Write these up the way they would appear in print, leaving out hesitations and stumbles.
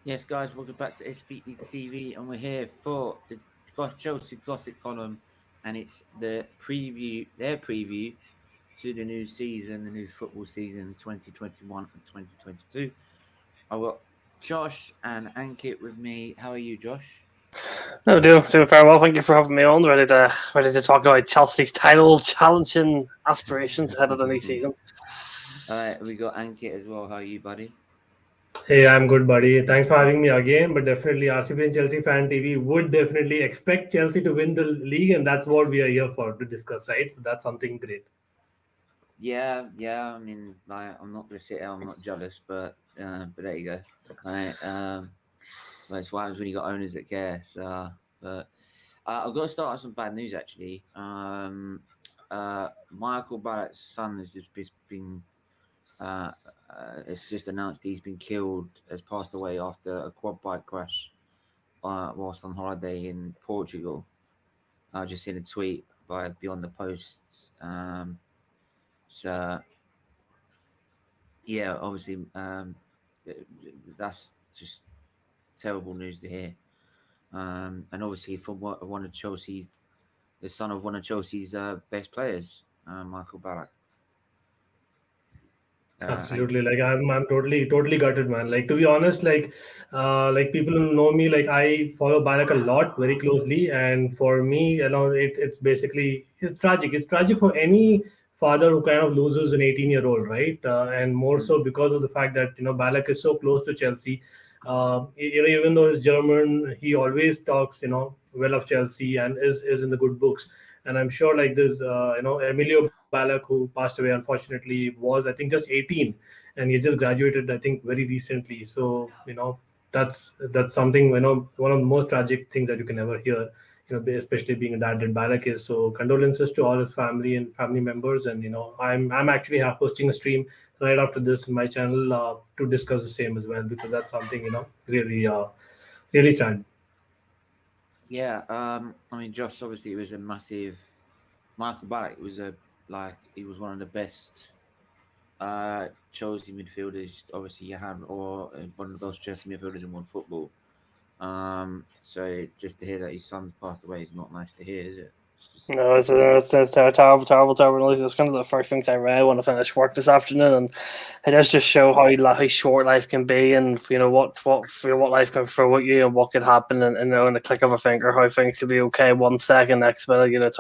Yes, guys, welcome back to SFeatleyTV, and we're here for the Chelsea Gossip column, and it's their preview to the new season, the new football season, 2021 and 2022. I've got Josh and Ankit with me. How are you, Josh? No, doing very well. Thank you for having me on. Ready to talk about Chelsea's title challenging aspirations ahead of the new season. All right, we got Ankit as well. How are you, buddy? Hey, I'm good, buddy. Thanks for having me again. But definitely, RCB and Chelsea fan TV would definitely expect Chelsea to win the league, and that's what we are here for to discuss, right? So that's something great. Yeah. I mean, like, I'm not gonna sit here. I'm not jealous, but there you go. Right, well, it's what happens when you got owners that care. So, but I've got to start on some bad news actually. Michael Ballack's son has just been uh, it's just announced he's been killed, has passed away after a quad bike crash whilst on holiday in Portugal. I just seen a tweet by Beyond the Posts. So yeah, obviously, that's just terrible news to hear. And obviously from one of Chelsea's, the son of one of Chelsea's best players, Michael Ballack. And Absolutely. I'm totally gutted, man. Like to be honest, like people who know me, like I follow Barak a lot, very closely, and for me, it's basically it's tragic. It's tragic for any father who kind of loses an 18-year-old, right? And more mm, so because of the fact that Barak is so close to Chelsea. Even though he's German, he always talks, well of Chelsea and is in the good books. And I'm sure like this, Emilio Balak, who passed away, unfortunately, was I think just 18, and he just graduated, I think, very recently. So that's something, one of the most tragic things that you can ever hear. Especially being a dad that Balak is. So condolences to all his family and family members. And I'm actually hosting a stream right after this in my channel to discuss the same as well, because that's something really sad. yeah, I mean, Josh, obviously, it was a massive. Michael Ballack was he was one of the best Chelsea midfielders. Obviously, you had or one of the best Chelsea midfielders in one football. So just to hear that his son's passed away is not nice to hear, is it? It's just No, it's a terrible news. It's kind of the first things I read when I finished work this afternoon, and it does just show how short life can be, and what life can throw at you, and what could happen, and in the click of a finger, how things could be okay 1 second, next minute, it's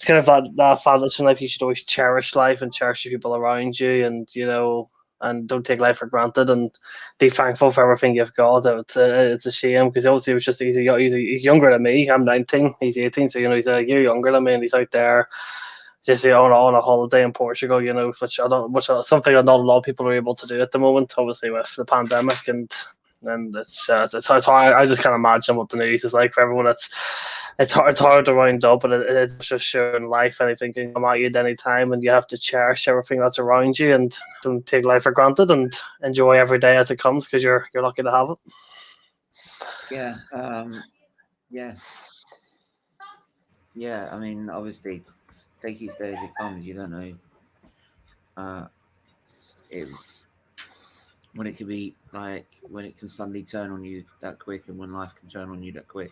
kind of that fallacy in life. You should always cherish life and cherish the people around you, and don't take life for granted, and be thankful for everything you've got. It's a shame because obviously it was just he's younger than me. I'm 19, he's 18, so he's a year younger than me, and he's out there just on a holiday in Portugal. Which is something that not a lot of people are able to do at the moment, obviously with the pandemic, and it's hard. I just can't imagine what the news is like for everyone. It's hard to round up, but it's just showing life. Anything can come at you at any time, and you have to cherish everything that's around you, and don't take life for granted, and enjoy every day as it comes because you're lucky to have it. yeah, yeah, yeah. I mean, obviously, take each day as it comes. You don't know uh, it when it could be like when it can suddenly turn on you that quick, and when life can turn on you that quick.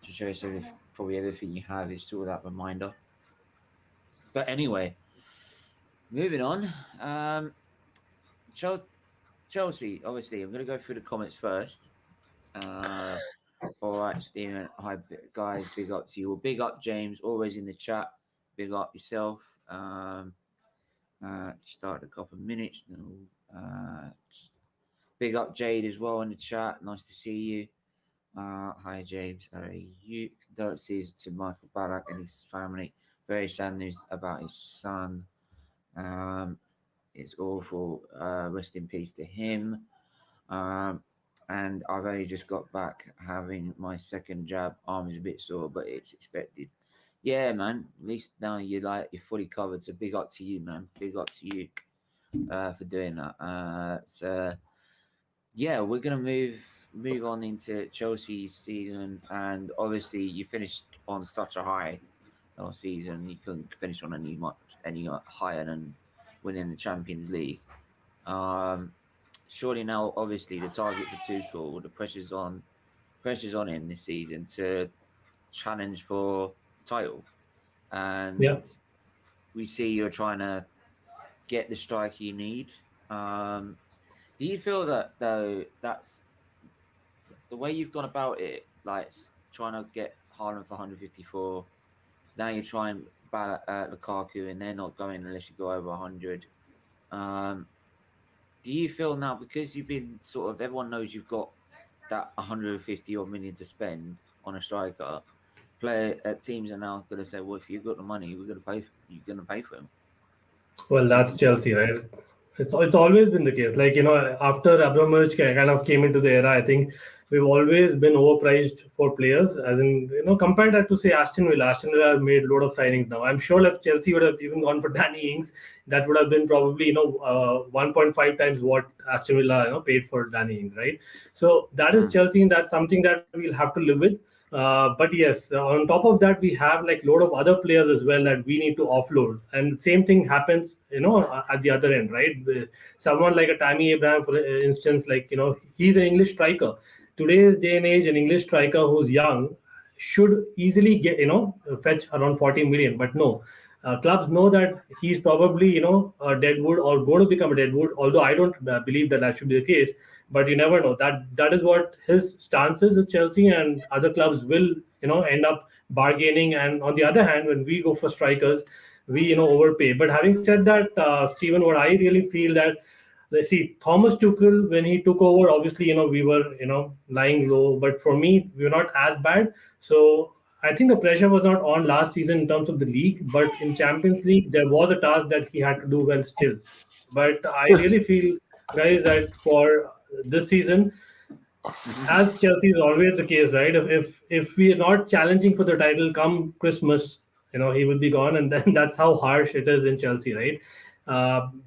To show so if probably everything you have is sort of that reminder. But anyway, moving on. Chel- Chelsea, obviously, I'm going to go through the comments first. Uh, all right, Stephen. Hi, guys. Big up to you. Well, big up, James. Always in the chat. Big up yourself. Started a couple of minutes. Big up, Jade, as well in the chat. Nice to see you. Hi, James. How are you? Condolences to Michael Ballack and his family. Very sad news about his son. Um, it's awful. Rest in peace to him. Um, and I've only just got back having my second jab. Arm is a bit sore, but it's expected. Yeah, man. At least now you're fully covered. So big up to you, man. Big up to you for doing that. So yeah, we're gonna move on into Chelsea's season, and obviously you finished on such a high last season. You couldn't finish on any higher than winning the Champions League. Um, surely now, obviously, the target for Tuchel, the pressure's on him this season to challenge for title, and Yeah. we see you're trying to get the striker you need. Do you feel that though that's the way you've gone about it, like trying to get Haaland for 154? Now you're trying Lukaku, and they're not going unless you go over 100. Do you feel now, because you've been sort of, everyone knows you've got that 150 odd million to spend on a striker, teams are now going to say, well, if you've got the money, you're going to pay for him. Well, that's Chelsea, right? It's always been the case. Like, after Abramovich kind of came into the era, I think we've always been overpriced for players. As in, compare that to, say, Aston Villa. Aston Villa have made a load of signings now. I'm sure if Chelsea would have even gone for Danny Ings, that would have been probably 1.5 times what Aston Villa paid for Danny Ings, right? So that is Chelsea, and that's something that we'll have to live with. But yes, on top of that, we have like load of other players as well that we need to offload, and same thing happens, at the other end, right? Someone like a Tammy Abraham, for instance, like he's an English striker. Today's day and age, an English striker who's young should easily get fetch around 40 million, but no. Clubs know that he's probably a deadwood or going to become a deadwood. Although I don't believe that should be the case, but you never know. That is what his stance is at Chelsea, and other clubs will end up bargaining. And on the other hand, when we go for strikers, we overpay. But having said that, Stephen, what I really feel that, let's see, Thomas Tuchel, when he took over, obviously we were lying low, but for me we were not as bad. So I think the pressure was not on last season in terms of the league, but in Champions League there was a task that he had to do well still. But I really feel, guys, that for this season, as Chelsea is always the case, right? If we are not challenging for the title come Christmas, he will be gone, and then that's how harsh it is in Chelsea, right?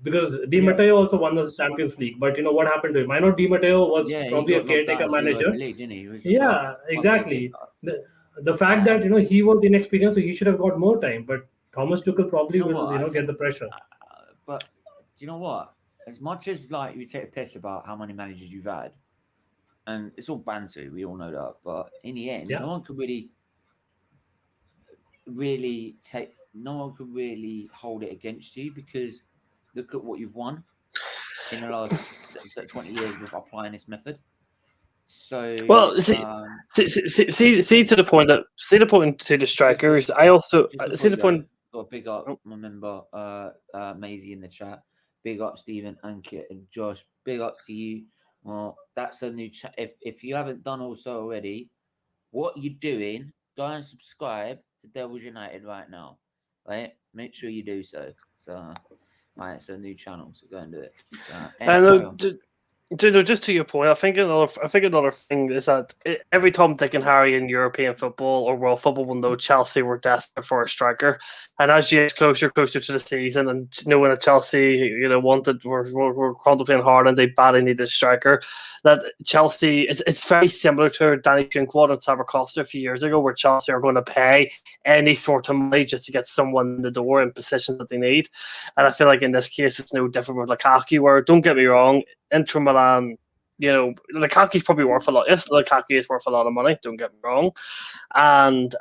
Because Di Matteo also won the Champions League, but what happened to him? I know Di Matteo was probably a caretaker manager. League, didn't he? Yeah, exactly. The fact that he was inexperienced, so he should have got more time. But Thomas Tuchel probably will get the pressure. But you know what? As much as like you take a piss about how many managers you've had, and it's all banter, we all know that. But in the end, no one could really hold it against you, because look at what you've won in the last 20 years with applying this method. So well, see to the point to the strikers. I also see the point. Got a big up, my member Maisie in the chat. Big up Stephen, Ankit, and Josh. Big up to you. Well, that's a new chat. If you haven't done also already, what you doing? Go and subscribe to Devils United right now. Right, make sure you do so. So, right, it's a new channel, so go and do it. Just to your point, I think another thing is that every Tom, Dick, and Harry in European football or world football will know Chelsea were desperate for a striker, and as you get closer to the season, and knowing that Chelsea, were contemplating hard and they badly needed a striker, that Chelsea it's very similar to Danny Drinkwater and Sabra Costa a few years ago, where Chelsea are going to pay any sort of money just to get someone in the door in positions that they need, and I feel like in this case it's no different with Lukaku, where, don't get me wrong, Inter Milan, Lukaku's probably worth a lot. Yes, Lukaku is worth a lot of money. Don't get me wrong, and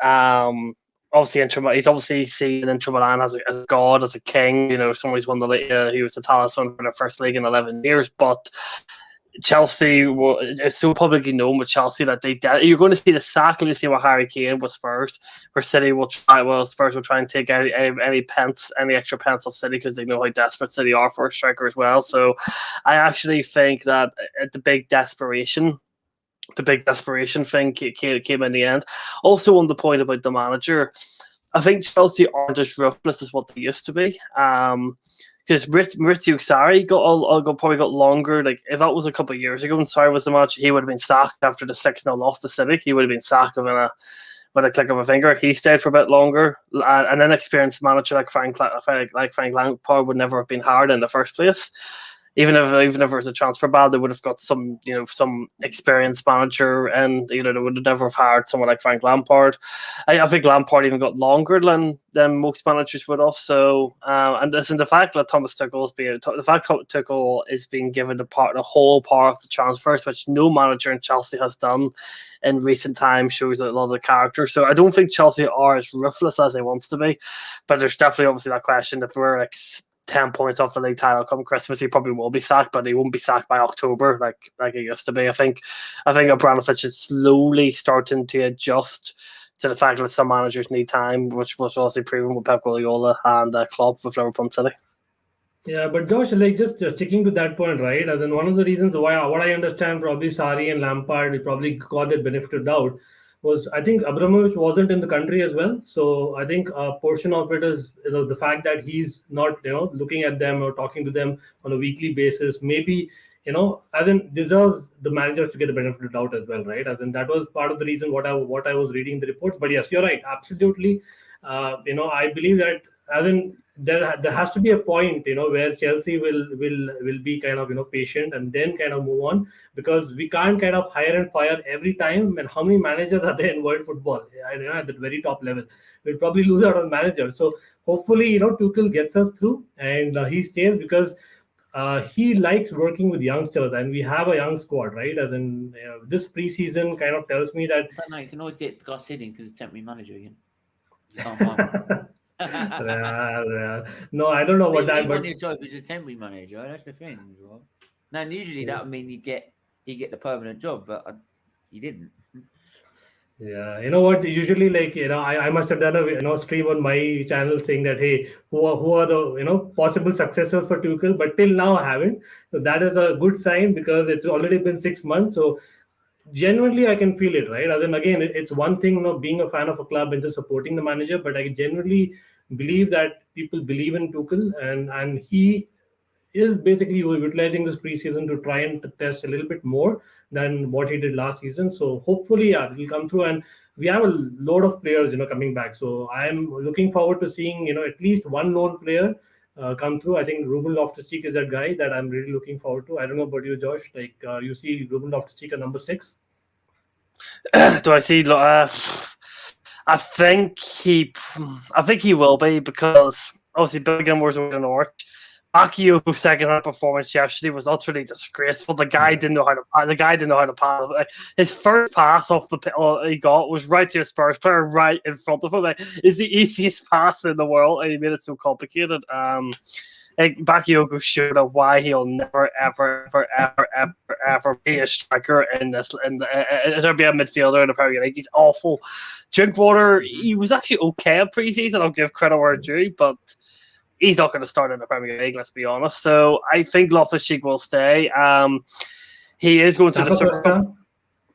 obviously he's obviously seen Inter Milan as a god, as a king. Somebody's won the league. He was the talisman for the first league in 11 years, but Chelsea, it's so publicly known with Chelsea that you're going to see exactly the same what Harry Kane was Spurs, where City will try. Well, Spurs will try and take out any extra pence off City, because they know how desperate City are for a striker as well. So, I actually think that the big desperation thing came in the end. Also, on the point about the manager, I think Chelsea aren't as ruthless as what they used to be. Because Maurizio Sarri probably got longer. Like, if that was a couple of years ago and Sarri was the manager, he would have been sacked after the 6-0 loss to City. He would have been sacked with a click of a finger. He stayed for a bit longer, and an experienced manager like Frank Lampard would never have been hired in the first place. Even if it was a transfer ban, they would have got some experienced manager, and they would never have hired someone like Frank Lampard. I think Lampard even got longer than most managers would have. So and listen, the fact that Tuchel is being given the whole power of the transfers, which no manager in Chelsea has done in recent times, shows a lot of the character. So I don't think Chelsea are as ruthless as they wants to be, but there's definitely obviously that question if we're like 10 points off the league title come Christmas, he probably will be sacked, but he won't be sacked by October like it used to be. I think Abramovich is slowly starting to adjust to the fact that some managers need time, which was obviously proven with Pep Guardiola and Klopp with Liverpool City. Yeah, but Josh, like just sticking to that point, right? As in one of the reasons why, what I understand, probably Sarri and Lampard, we probably got that benefit of doubt, was I think Abramovich wasn't in the country as well. So I think a portion of it is the fact that he's not looking at them or talking to them on a weekly basis. Maybe as in deserves the managers to get the benefit of doubt as well, right? As in that was part of the reason what I was reading the reports. But yes, you're right, absolutely. I believe that as in there has to be a point where Chelsea will be kind of patient and then kind of move on, because we can't kind of hire and fire every time. And how many managers are there in world football at the very top level? We'll probably lose out on managers. So hopefully Tuchel gets us through and he stays, because he likes working with youngsters, and we have a young squad, right? As in this preseason kind of tells me that you can always get Gus Hiddink because he's temporary manager again. You can't find No, I don't know what that. But your job is a temporary manager. Right? That's the thing. Right? Now, usually that would mean you get the permanent job, but you didn't. Yeah, you know what? Usually, like I must have done a stream on my channel saying that, hey, who are the possible successors for Tuchel, but till now I haven't. So that is a good sign, because it's already been 6 months. So genuinely I can feel it, right? As in, again, it's one thing being a fan of a club and just supporting the manager, but I genuinely believe that people believe in Tuchel, and he is basically utilizing this preseason to try and test a little bit more than what he did last season. So hopefully, it will come through, and we have a load of players, coming back. So I am looking forward to seeing, at least one lone player come through. I think Ruben Loftus-Cheek is that guy that I'm really looking forward to. I don't know about you, Josh. Like you see Ruben Loftus-Cheek at number 6. Do I see? I think he will be, because obviously Birmingham was in the North. Bakio's second half performance yesterday was utterly disgraceful. The guy didn't know how to pass. His first pass off he got was right to a Spurs player right in front of him. It's the easiest pass in the world, and he made it so complicated. Bakayoko showed up why he'll never, ever, ever, ever, ever, ever be a striker in this. Or be a midfielder in the Premier League. He's awful. Drinkwater, he was actually okay in pre-season. I'll give credit where it's due, but he's not going to start in the Premier League, let's be honest. So I think Loftus-Cheek will stay. He is going to the Super Cup.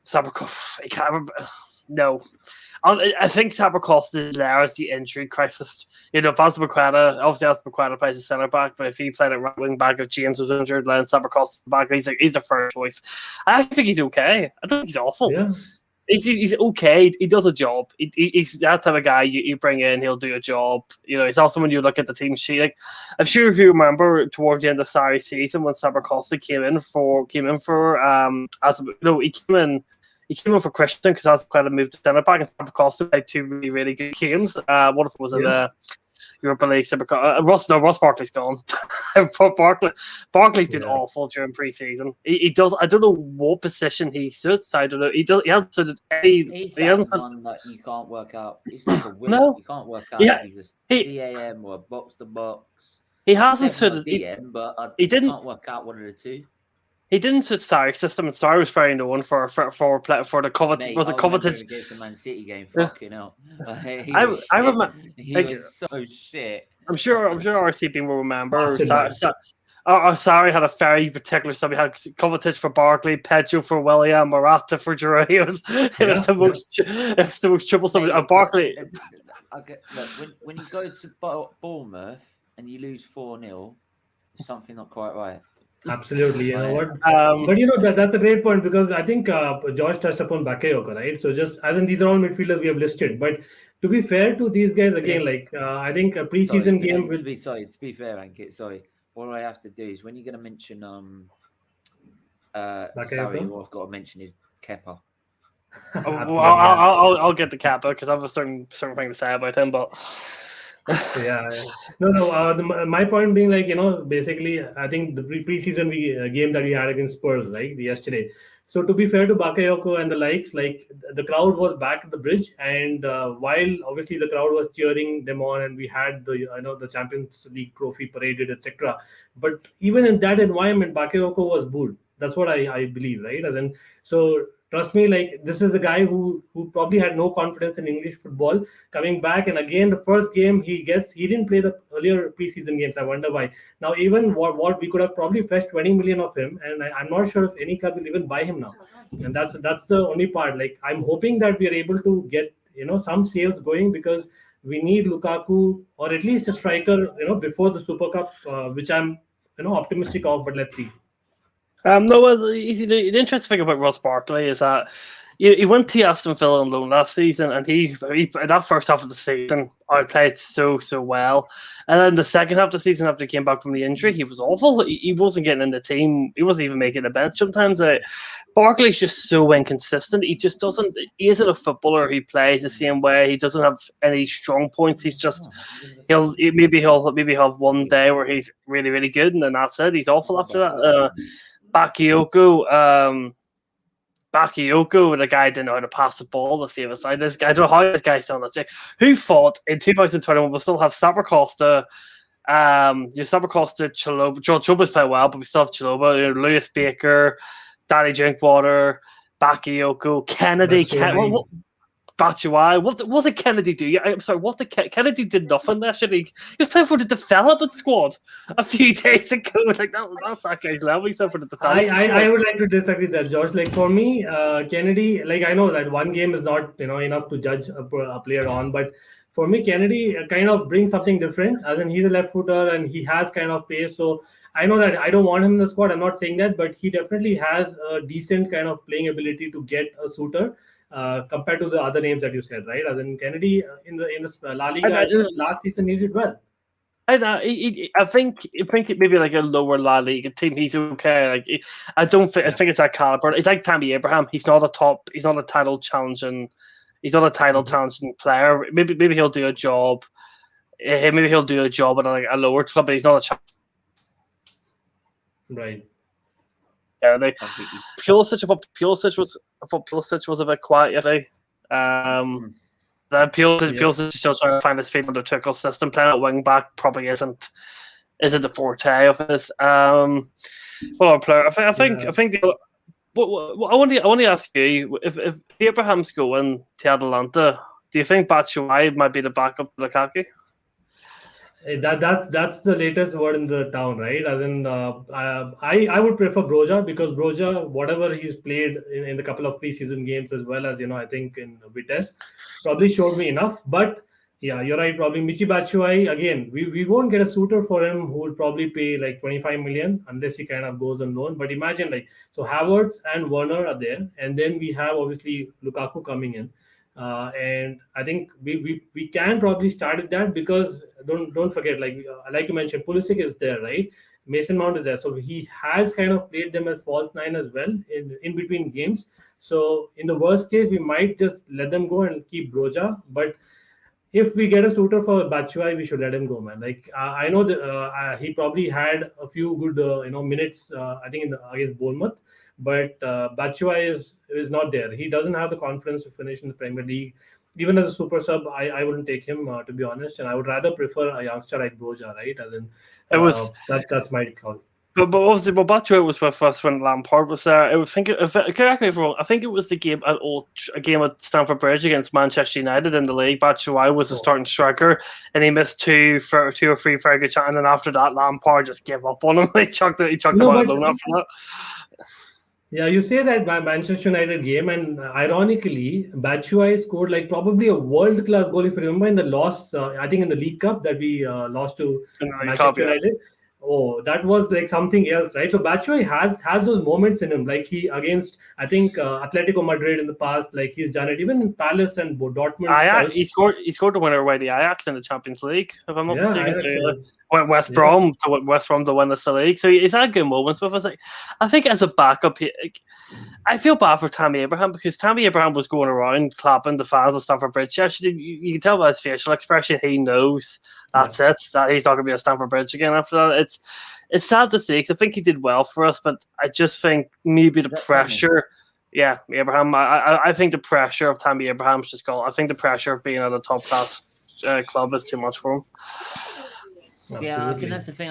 Sabakov, he can't remember. No. I think Sabakov is there as the injury crisis. Azpilicueta plays a centre back, but if he played at right wing back, if James was injured, then Sabakov back, he's a first choice. I think he's okay. I don't think he's awful. Yeah. He's okay. He does a job. He's that type of guy you bring in. He'll do a job. He's also when you look at the team sheet. Like, I'm sure if you remember towards the end of Sarri's season when Sabakowski came in for he came in for Christian because Azpilicueta moved to centre back, and Sabakowski played 2 really, really good games. What if it was in the Europa League? Ross Barkley's gone. Barkley's been awful during pre-season. He does. I don't know what position he suits. I don't know. He hasn't suited any. He's one that you can't work out. He's like a wing. No. You can't work out if he's a CAM or a box to box. He hasn't suited. He didn't. Can't work out one of the two. He didn't suit Sarri's system, and Sarri was very known for the coveted. Was it coveted against the Man City game? Fucking hell! I remember. He was so shit. I'm sure RCB will remember. Sarri had a very particular stuff. He had Kovacic for Barkley, Pedro for William, Morata for Giroud. It was the most troublesome. Barkley. Look, when you go to Bournemouth and you lose 4-0, there's something not quite right. Absolutely, you know what? But that's a great point, because I think Josh touched upon Bakayoko, right? So just as in these are all midfielders we have listed, but to be fair to these guys again, I think a preseason game to be fair, Ankit, sorry, what I have to do is when you're going to mention Bakayoko? Sarri, what I've got to mention is Kepa. Well, I'll get the Kappa because I have a certain thing to say about him, but. Yeah, no. My point being, like, basically, I think the preseason game that we had against Spurs, right, yesterday. So to be fair to Bakayoko and the likes, like the crowd was back at the bridge, and while obviously the crowd was cheering them on, and we had the Champions League trophy paraded, etc. But even in that environment, Bakayoko was booed. That's what I believe, right? As in, so trust me, like this is a guy who probably had no confidence in English football coming back, and again the first game he didn't play the earlier preseason games. I wonder why. Now even what we could have probably fetched 20 million of him, and I'm not sure if any club will even buy him now. And that's the only part. Like I'm hoping that we are able to get some sales going, because we need Lukaku or at least a striker before the Super Cup, which I'm optimistic of. But let's see. No, well, the interesting thing about Ross Barkley is that he went to Aston Villa on loan last season, and he in that first half of the season outplayed so well. And then the second half of the season, after he came back from the injury, he was awful. He wasn't getting in the team. He wasn't even making the bench sometimes. Barkley's just so inconsistent. He just doesn't. He isn't a footballer who plays the same way. He doesn't have any strong points. He's just he'll have one day where he's really, really good, and then that's it. He's awful after that. Bakayoko, the guy didn't know how to pass the ball to save his side. This guy, I don't know how this guy's still on the check. Who thought in 2021 we'll still have Sabracosta, Chalobah. Chalobah's playing well, but we still have Chalobah, Lewis Baker, Danny Drinkwater, Bakayoko, Kennedy. Batshuayi. What did Kennedy do? I'm sorry. Kennedy did nothing there. He was playing for the development squad a few days ago. Like that's that guy's level. He's playing for the development squad. I would like to disagree with that, George. Like for me, Kennedy. Like I know that one game is not enough to judge a player on, but for me, Kennedy kind of brings something different. As in, he's a left footer and he has kind of pace. So I know that I don't want him in the squad. I'm not saying that, but he definitely has a decent kind of playing ability to get a suitor. Compared to the other names that you said, right? As in Kennedy in the La Liga last season, he did well. I think maybe like a lower La Liga team, he's okay. Like I think it's that caliber. It's like Tammy Abraham. He's not a title challenging player. Maybe he'll do a job. Maybe he'll do a job at a lower club, but he's not a right. Yeah, Pulisic was a bit quiet yesterday. Pulisic is still trying to find his feet under Tuchel system. Playing at wing back probably isn't the forte of his. Well, player. I think. I want to ask you if Abraham's going to Atalanta, do you think Batshuayi might be the backup to Lukaku? That's the latest word in the town, right? As in, I would prefer Broja, because Broja, whatever he's played in a couple of preseason games, as well as I think in Vitesse, probably showed me enough. But yeah, you're right. Probably Michy Batshuayi again. We won't get a suitor for him who would probably pay like 25 million unless he kind of goes on loan. But imagine so Havertz and Werner are there, and then we have obviously Lukaku coming in. And I think we can probably start with that, because don't forget, like you mentioned, Pulisic is there, right? Mason Mount is there, so he has kind of played them as false nine as well in between games. So in the worst case, we might just let them go and keep Broja. But if we get a suitor for Batshuayi, we should let him go, man. Like I know that he probably had a few good minutes. I think against Bournemouth. But Batshuayi is not there. He doesn't have the confidence to finish in the Premier League. Even as a super sub, I wouldn't take him, to be honest. And I would rather prefer a youngster like Broja, right? As in, that's my call. But obviously, Batshuayi was with us when Lampard was there. Correct me if I'm wrong. I think it was a game at Stamford Bridge against Manchester United in the league. Batshuayi was the starting striker, and he missed two or three very good shots. And then after that, Lampard just gave up on him. He chucked him out alone after that. Yeah, you say that by Manchester United game, and ironically, Batshuayi scored like probably a world-class goal. If you remember in the loss, I think in the League Cup that we lost to Manchester United. Oh, that was like something else, right? So Batshuayi has those moments in him, like he against I think Atletico Madrid in the past, like he's done it even in Palace and Dortmund. He scored the winner away the Ajax in the Champions League, if I'm not mistaken. West Brom to win the league. So he's had good moments with us. Like, I think as a backup, I feel bad for Tammy Abraham because Tammy Abraham was going around clapping the fans of Stamford Bridge. Actually, you can tell by his facial expression he knows that's it. That he's not going to be at Stamford Bridge again after that. It's sad to see because I think he did well for us, but I just think maybe the pressure. Yeah, Abraham. I think the pressure of Tammy Abraham's just gone. I think the pressure of being at a top class club is too much for him. Yeah, I think that's the thing.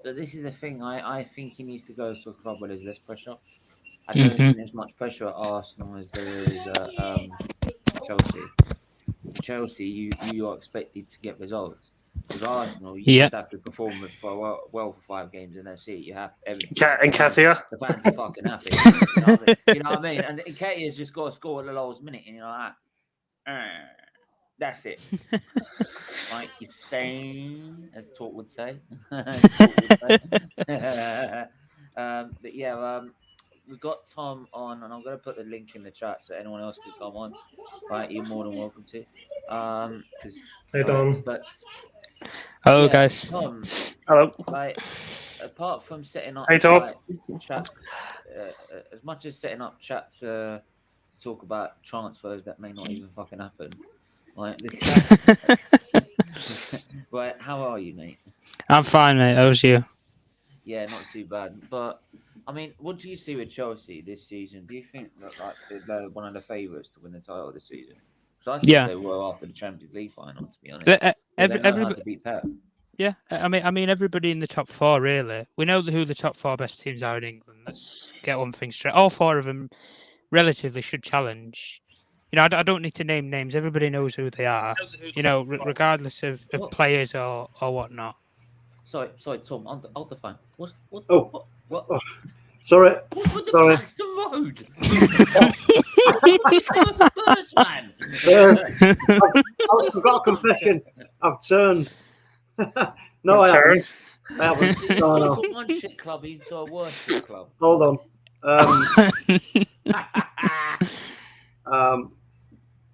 This is the thing. I think he needs to go to a club where there's less pressure. I don't think there's much pressure at Arsenal as there is Chelsea. Chelsea, you are expected to get results. With Arsenal, you just have to perform well for 5 games and that's it. You have everything. And Katia. The fans are fucking happy. You know what I mean? And Katia's just got to score at the lowest minute, and you're like, that's it. Like you're saying, as Talk would say. But yeah, we've got Tom on, and I'm going to put the link in the chat so anyone else can come on. Right, you're more than welcome to. Hey, Tom. But hello, guys. Tom, hello. Like, apart from setting up, hey, Tom. Chat, as much as setting up chat to talk about transfers that may not even fucking happen. Right, right. How are you, mate? I'm fine, mate. How's you? Yeah, not too bad. But I mean, what do you see with Chelsea this season? Do you think that like they're one of the favourites to win the title this season? Because I thought they were after the Champions League final, to be honest. Everybody to beat Pep. Yeah, I mean, everybody in the top 4 really. We know who the top 4 best teams are in England. Let's get one thing straight. All 4 of them relatively should challenge. You know, I don't need to name names. Everybody knows who they are. You know, regardless of players or whatnot. Sorry, Tom. Hold the phone. What? Oh, sorry. What the Sorry. Paxton Road? I've got a confession. I've turned. No, I haven't. I haven't. No. From one shit club into a worse shit club. Hold on.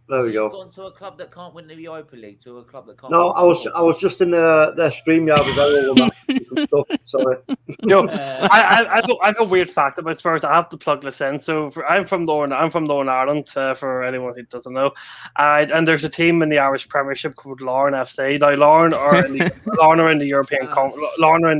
There we go. Gone to a club that can't win the Europa League to a club that can't. No, I was just in their StreamYard with all of that stuff. Sorry. No, I have a weird fact about Spurs. I have to plug this in. So I'm from Northern Ireland. For anyone who doesn't know, and there's a team in the Irish Premiership called Larne FC. Now Larne are in the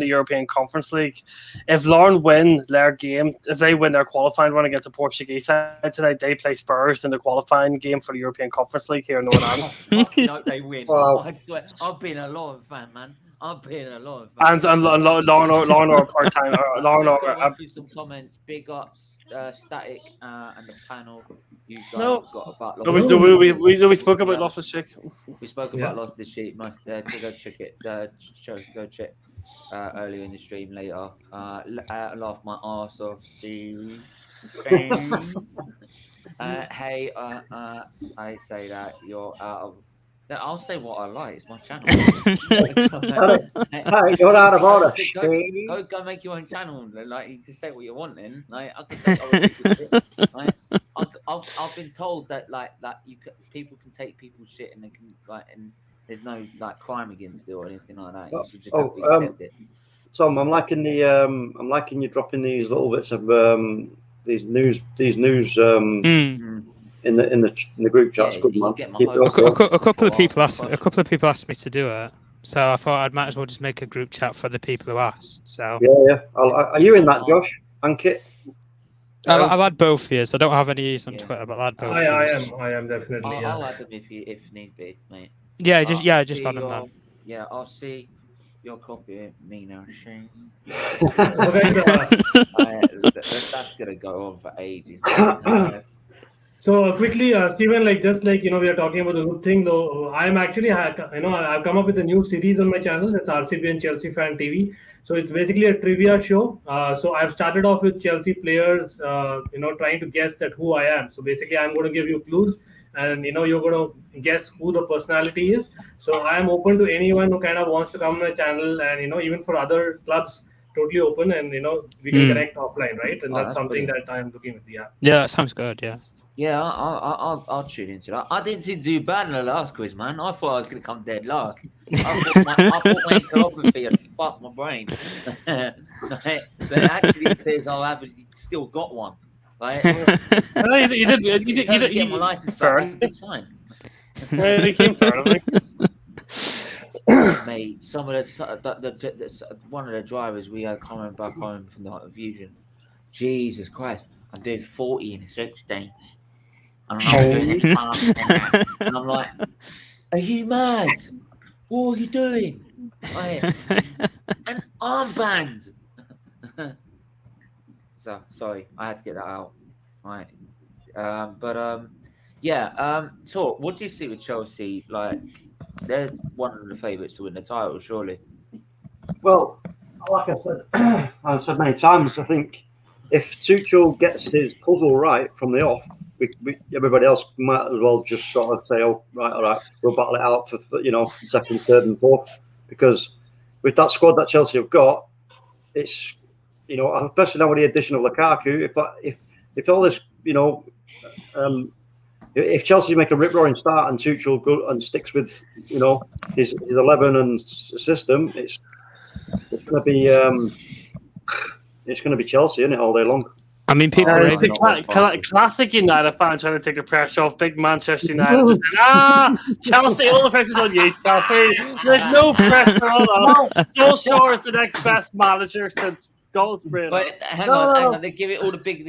European Conference League. If Larne win their game, if they win their qualifying run against the Portuguese side tonight, they play Spurs in the qualifying game for the European Conference League here in Northern Ireland. No, they win. Wow. I swear, I've been a Lorne fan, man. I've been a Lorne fan. And Larne are part-time. Larne are some comments. Big ups, Static, and the panel. You guys No. have got about. we spoke about Loftus-Cheek. We spoke about Loftus-Cheek. Nice. Go check it. Go check earlier in the stream later. Laugh my arse off. See. Hey, I say that you're out of. I'll say what I like. It's my channel. Hey, you're out of order. Go make your own channel. Like you can say what you want. Then, like I can say. I've been told that like people can take people's shit and they can and there's no crime against it or anything like that. You should just have to accept it. Tom, I'm liking you dropping these little bits of these news in the group chat. Good man. A couple of people asked me to do it, so I thought I might as well just make a group chat for the people who asked. So yeah. Are you in that, Josh? Ankit? I'll add both of you. So I don't have any on Twitter, but I'll add both. I am definitely. I'll add them if need be, mate. Yeah, just add them then. Yeah, I'll see. You're copying me now, Shane. So That's gonna go on for ages. So quickly, Steven, we are talking about the good thing though. I'm actually, I've come up with a new series on my channel. It's RCB and Chelsea Fan TV. So it's basically a trivia show. So I've started off with Chelsea players, trying to guess that who I am. So basically, I'm going to give you clues, and you're going to guess who the personality is. So I am open to anyone who kind of wants to come on my channel, and even for other clubs totally open, and we can connect offline, right? And that's something brilliant. that I'm looking at. Yeah. Yeah, that sounds good. Yeah. Yeah, I'll tune into that. I didn't do bad in the last quiz, man. I thought I was going to come dead last. I thought my encephalopathy had fucked my brain. But actually, it appears I've still got one. Right? No, you did. You Get my license back, that's a big sign. You came third, I think. Mate, some of the one of the drivers we had coming back home from the Fusion. Jesus Christ, I'm doing 40 in a 16. And I'm like, are you mad? What are you doing? An armband. So sorry, I had to get that out. Right. So what do you see with Chelsea? Like, they're one of the favourites to win the title, surely. Well, like I said, I've said many times, I think if Tuchel gets his puzzle right from the off, everybody else might as well just sort of say, "Oh, right, all right, we'll battle it out for second, third, and fourth." Because with that squad that Chelsea have got, it's especially now with the addition of Lukaku, if all this if Chelsea make a rip roaring start and Tuchel go and sticks with his 11 and system, it's going to be Chelsea, isn't it, all day long? I mean, people classic United fan trying to take the pressure off big Manchester United. Just saying, Chelsea, all the pressure's on you, Chelsea. There's no pressure on us. Solskjaer is the next best manager since Goldsbury. But hang on. They give it all the big,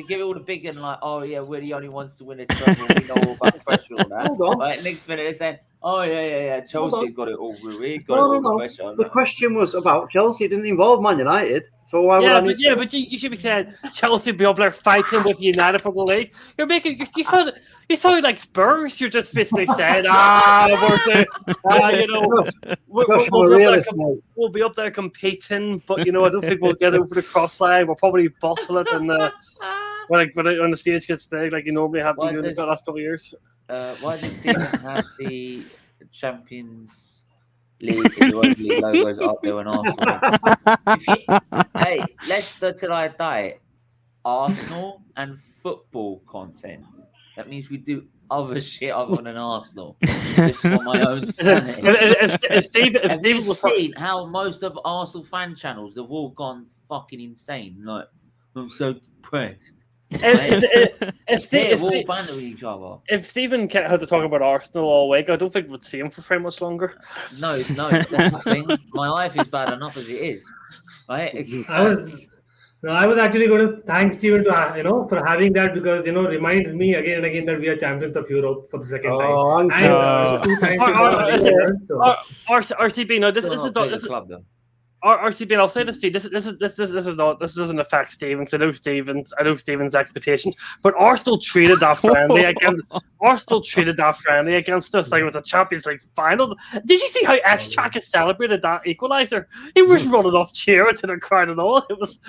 and like, oh yeah, we're the only ones to win the treble. We know all about the pressure and that. Hold on. Right, next minute they're saying, oh yeah, Chelsea got it all. We got it all the pressure. The question was about Chelsea. It didn't involve Man United. So why would I need but you should be saying Chelsea be up there fighting with United for the league. You sound like Spurs. You're just basically saying, we'll be up there competing, but I don't think we'll get over the cross line. We'll probably bottle it when the stage gets big, like you normally have been doing the last couple of years. Why does Steven have the Champions League and Europa League logos up there and Arsenal? Hey, Leicester till I die. Arsenal and football content. That means we do other shit other than Arsenal. Just for my own sanity. Have you seen how most of Arsenal fan channels have all gone fucking insane? Like, I'm so depressed. If Stephen had to talk about Arsenal all week, I don't think we'd see him for very much longer. No, that's the thing. My life is bad enough as it is. Right? I was actually going to thank Stephen for having that, because reminds me again and again that we are champions of Europe for the second time. And 2 times. RCB, no, this is not this club though. RCB, I'll say this to you. This doesn't affect Stevens. I know Stevens' expectations, but Arsenal treated that friendly against us like it was a Champions League final. Did you see how X-Chaka celebrated that equaliser? He was running off cheering to the crowd and all. It was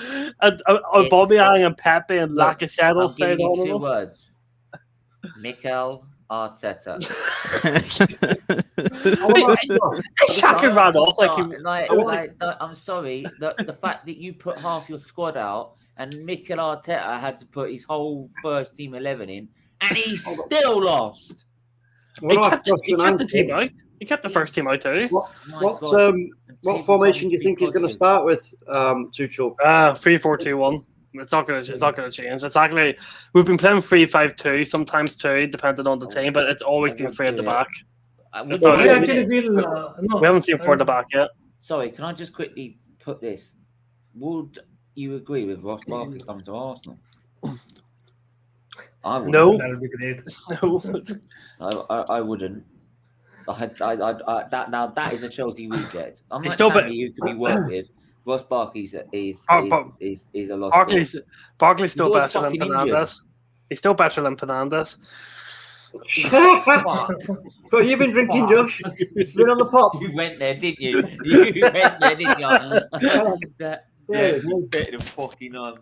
Aubameyang and Pepe and Lacazette all stayed on. 2 words: Mikel Arteta. Xhaka ran off I'm sorry. The fact that you put half your squad out and Mikel Arteta had to put his whole first team 11 in, and he still lost. He kept the team out. He kept the first team out too. What formation do you think he's going to start with, Tuchel? 3-4-2-1. It's not going to change. It's actually, we've been playing 3-5-2, sometimes 2, depending on the team, but it's always been 3 at the back. We haven't seen 4 at the back yet. Sorry, can I just quickly put this? Would you agree with Ross Barkley coming to Arsenal? I wouldn't. No. That would be great. No. I wouldn't. That is a Chelsea reject. I'm not telling you could be worked with. Ross Barkley's is a lot. Barkley's still better than Fernandes. He's still better than Fernandes. So you've been drinking, Josh? You've been on the pop. You went there, didn't you? You went there, didn't you? Yeah, he's better than fucking What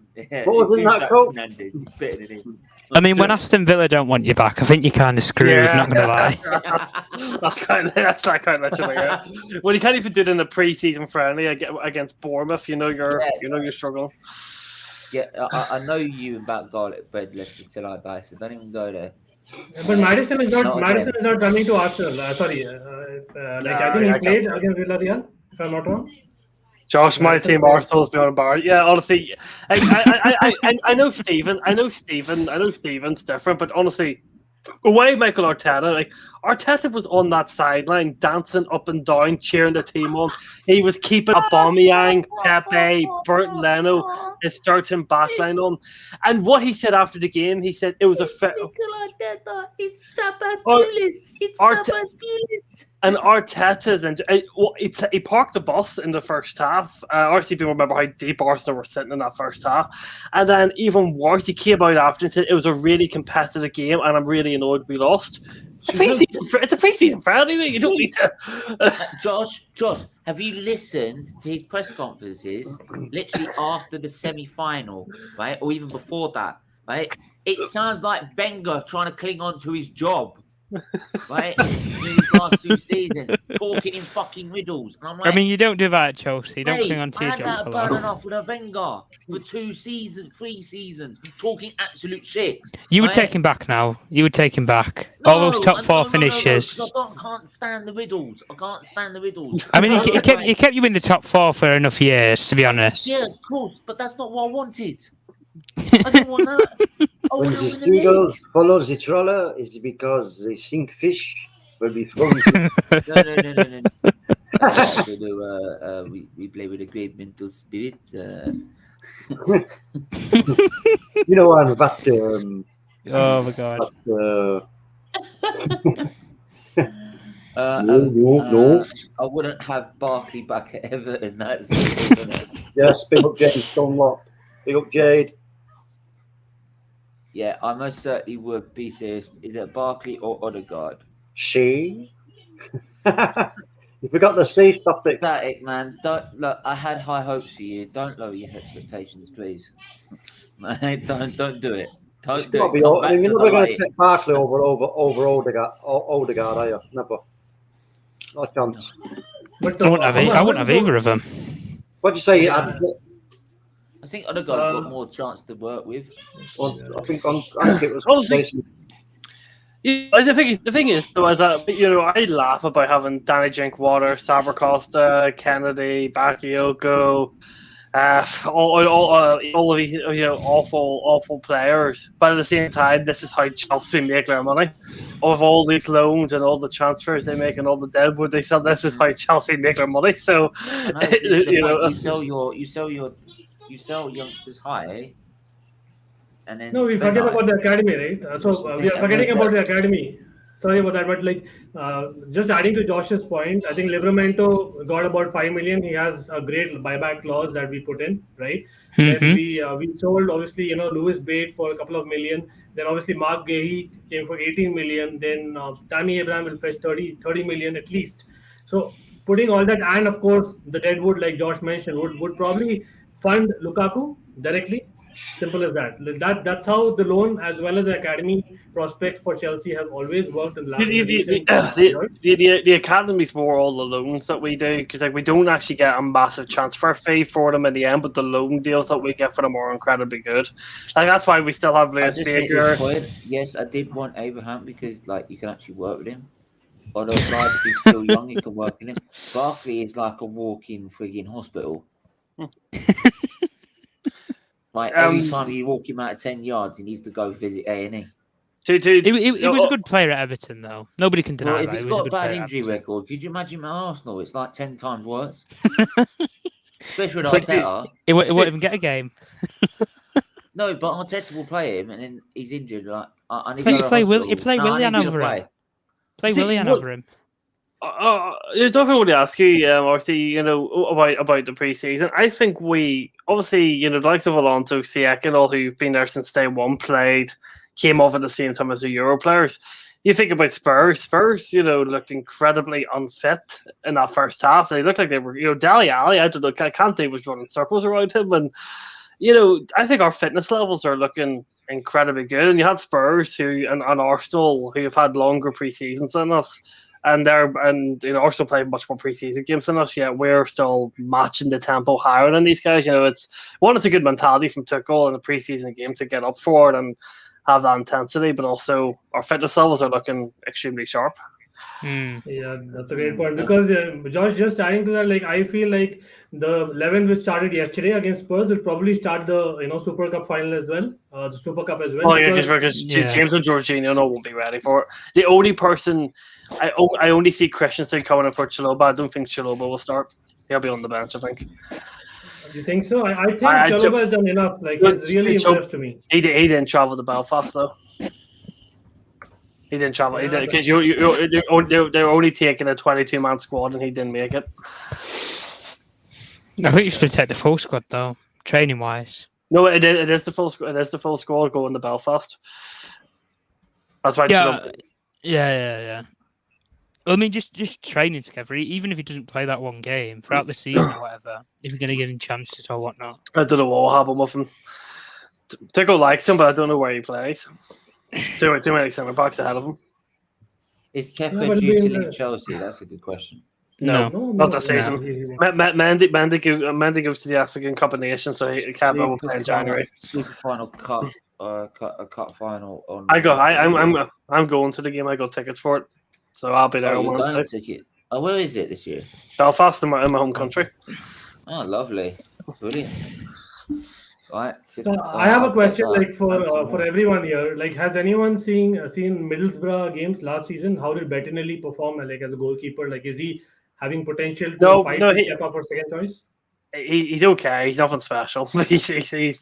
was in that coat? Fernandes. He's better than him. I mean, when Aston Villa don't want you back, I think you're kind of screwed. Not gonna lie. That's kind of literally it. Well, you can't even do it in a pre-season friendly against Bournemouth. You know you're struggling. Yeah, I know you about garlic bread left until I die, so don't even go there. But Madison is not again. coming to Arsenal. I think he played against Villarreal, if I'm not wrong. Josh, my team Arsenal's beyond a bar. Yeah, honestly, I know Steven. I know Steven's different, but honestly, the way Michael Arteta was on that sideline, dancing up and down, cheering the team on. He was keeping Aubameyang, Pepe, Bert Leno, his starting backline on. And what he said after the game, he said it was a Arteta, it's tapas Pulis. It's tapas Pulis. And Arteta's and he parked the bus in the first half. Obviously, people remember how deep Arsenal were sitting in that first half. And then even worse, he came out after and said it was a really competitive game, and I'm really annoyed we lost. It's a pre-season friendly. You don't need to. Josh, have you listened to his press conferences? Literally after the semi-final, right, or even before that, right? It sounds like Wenger trying to cling on to his job. Right, in these last 2 seasons, talking in fucking riddles. And I'm like, I mean, you don't do that at Chelsea. You don't cling on to I your had job that for burning long. off with a Wenger for 2 seasons, 3 seasons, talking absolute shit. You would take him back now. You would take him back. No, All those top 4 finishes. I can't stand the riddles. I mean, he kept you in the top 4 for enough years, to be honest. Yeah, of course, but that's not what I wanted. I didn't want that. When the seagulls follow the trawler, it's because they think fish will be thrown. No. We play with a great mental spirit. You know, and that. Oh my god. No. I wouldn't have Barkley back at Everton. That's it. Yes, big up Jade Stonelop. Big up Jade. Yeah, I most certainly would be serious. Is it Barkley or Odegaard? She. You forgot the C topic. Static, man. Don't look. I had high hopes for you. Don't lower your expectations, please. Don't do it. Don't do it. You're never going to take Barkley over Odegaard, are you? Never. No chance. I wouldn't have either of them. What'd you say? Yeah. I think Odegaard's got more chance to work with. I think it was the thing is, though, is that I laugh about having Danny Drinkwater, Sabra Costa, Kennedy, Bakayoko, all of these awful players. But at the same time, this is how Chelsea make their money. Of all these loans and all the transfers they make and all the deadwood they sell, this is how Chelsea make their money. So you sell youngsters high, and then we forget about the academy, right? So we are forgetting about the academy. Sorry about that, but just adding to Josh's point, I think Livramento got about 5 million. He has a great buyback clause that we put in, right? Mm-hmm. Then we sold obviously Lewis Bate for a couple of million. Then obviously Mark Gahey came for 18 million. Then Tammy Abraham will fetch 30 million at least. So putting all that, and of course the deadwood, like Josh mentioned, would probably fund Lukaku directly. Simple as that. That's how the loan as well as the academy prospects for Chelsea have always worked in the last. The academy's more all the loans that we do, because we don't actually get a massive transfer fee for them in the end, but the loan deals that we get for them are incredibly good. That's why we still have Lewis Baker. Yes, I did want Abraham because you can actually work with him. Although he's still young, you can work in him. Barkley is like a walk-in frigging hospital. Every time you walk him out of 10 yards, he needs to go visit A&E. He was a good player at Everton, though. Nobody can deny that. If he's got a bad injury record, could you imagine him at Arsenal? It's like 10 times worse. Especially with Arteta. He won't even get a game. No, but Arteta will play him, and then he's injured. I need to play Willian over him. Play Willian over him. There's nothing I want to ask you, obviously, about the preseason. I think we, obviously, the likes of Alonso, Ziyech, and all who've been there since day one came off at the same time as the Euro players. You think about Spurs. Spurs, looked incredibly unfit in that first half. They looked like they were, Dele Alli, I don't know, Kante was running circles around him. And, I think our fitness levels are looking incredibly good. And you had Spurs and Arsenal who have had longer pre-seasons than us. And Arsenal played much more pre-season games than us, yet we're still matching the tempo higher than these guys. It's a good mentality from Tuchel in the pre-season game to get up for it and have that intensity, but also our fitness levels are looking extremely sharp. Yeah, that's a great point, because Josh, just adding to that, like I feel like the 11 which started yesterday against Spurs will probably start the Super Cup final as well, the Super Cup as well. Oh yeah, because James and Jorginho won't be ready for it. The only person I only see Christensen coming in for Chalobah. I don't think Chalobah will start. He'll be on the bench, I think. You think so? I think Chalobah has done enough. Like, he's really impressed to me. He didn't travel to Belfast though. He didn't travel. He did because they're only taking a 22-man squad, and he didn't make it. I think you should take the full squad though, training wise. No, it is the full squad. It is the full squad going to Belfast. That's why. Yeah. I mean, just training together. Even if he doesn't play that one game throughout the season or whatever, if you're going to give him chances or whatnot. I don't know what will happen with him. Tuchel likes him, but I don't know where he plays. Too many centre backs ahead of him. Is Kepa due to leave Chelsea? That's a good question. No, not this season. Mendy goes to the African Cup of Nations, so Kepa will play in January. Super final cup, a cup final on. I'm going to the game. I got tickets for it, so I'll be there on Wednesday. Oh, where is it this year? Belfast, in my home country. Oh, lovely, brilliant. Right. So I have a question, like for everyone here. Like, has anyone seen Middlesbrough games last season? How did Bettinelli perform? Like, as a goalkeeper, like, is he having potential to fight Kepa for second choice? He's okay. He's nothing special. he's